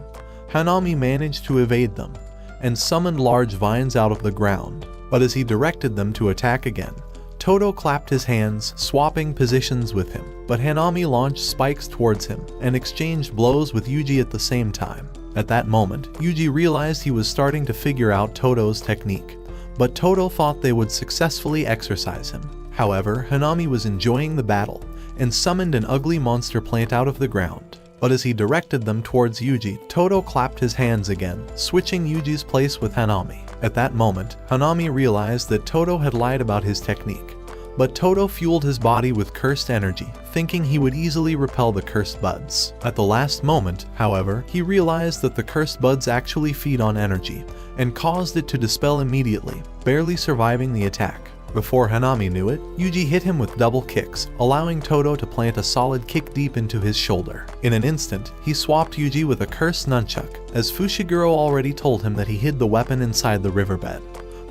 Hanami managed to evade them, and summoned large vines out of the ground. But as he directed them to attack again, Todo clapped his hands, swapping positions with him, but Hanami launched spikes towards him, and exchanged blows with Yuji at the same time. At that moment, Yuji realized he was starting to figure out Todo's technique, but Todo thought they would successfully exercise him. However, Hanami was enjoying the battle, and summoned an ugly monster plant out of the ground. But as he directed them towards Yuji, Todo clapped his hands again, switching Yuji's place with Hanami. At that moment, Hanami realized that Todo had lied about his technique, But Toto fueled his body with cursed energy, thinking he would easily repel the cursed buds. At the last moment, however, he realized that the cursed buds actually feed on energy, and caused it to dispel immediately, barely surviving the attack. Before Hanami knew it, Yuji hit him with double kicks, allowing Toto to plant a solid kick deep into his shoulder. In an instant, he swapped Yuji with a cursed nunchuck, as Fushiguro already told him that he hid the weapon inside the riverbed.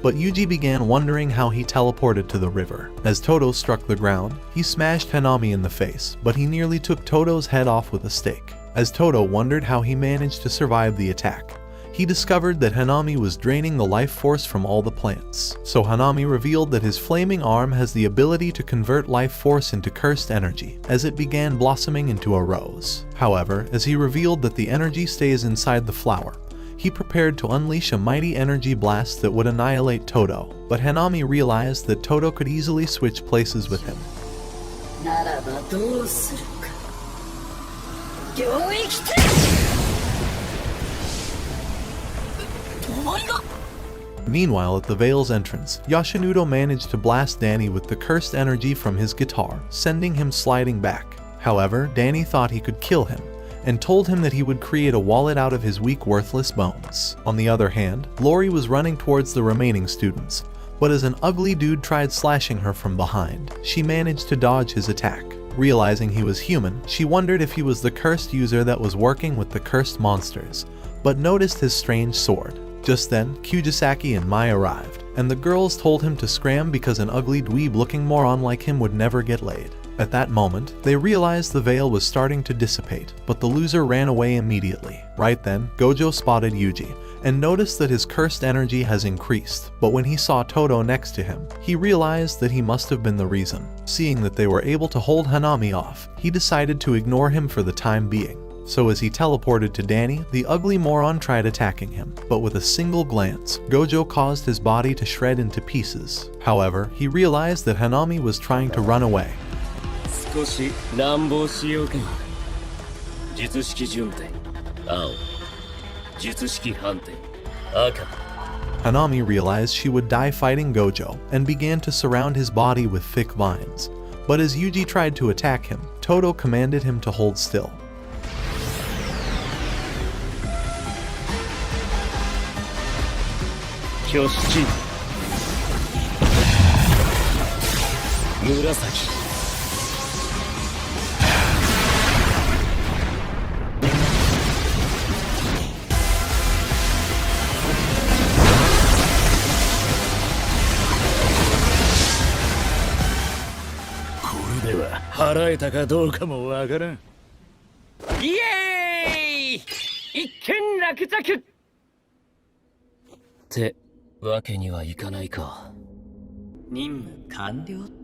But Yuji began wondering how he teleported to the river. As Toto struck the ground, he smashed Hanami in the face, but he nearly took Toto's head off with a stake. As Toto wondered how he managed to survive the attack, he discovered that Hanami was draining the life force from all the plants. So Hanami revealed that his flaming arm has the ability to convert life force into cursed energy, as it began blossoming into a rose. However, as he revealed that the energy stays inside the flower, he prepared to unleash a mighty energy blast that would annihilate Toto. But Hanami realized that Toto could easily switch places with him. Meanwhile, at the Veil's entrance, Yoshinudo managed to blast Danny with the cursed energy from his guitar, sending him sliding back. However, Danny thought he could kill him, and told him that he would create a wallet out of his weak, worthless bones. On the other hand, Lori was running towards the remaining students, but as an ugly dude tried slashing her from behind, she managed to dodge his attack. Realizing he was human, she wondered if he was the cursed user that was working with the cursed monsters, but noticed his strange sword. Just then, Kujisaki and Mai arrived, and the girls told him to scram because an ugly dweeb looking moron like him would never get laid. At that moment, they realized the veil was starting to dissipate, but the loser ran away immediately. Right then, Gojo spotted Yuji, and noticed that his cursed energy has increased, but when he saw Toto next to him, he realized that he must have been the reason. Seeing that they were able to hold Hanami off, he decided to ignore him for the time being. So as he teleported to Danny, the ugly moron tried attacking him, but with a single glance, Gojo caused his body to shred into pieces. However, he realized that Hanami was trying to run away. Hanami realized she would die fighting Gojo, and began to surround his body with thick vines. But as Yuji tried to attack him, Toto commanded him to hold still. Te わけにはいかないか。任務完了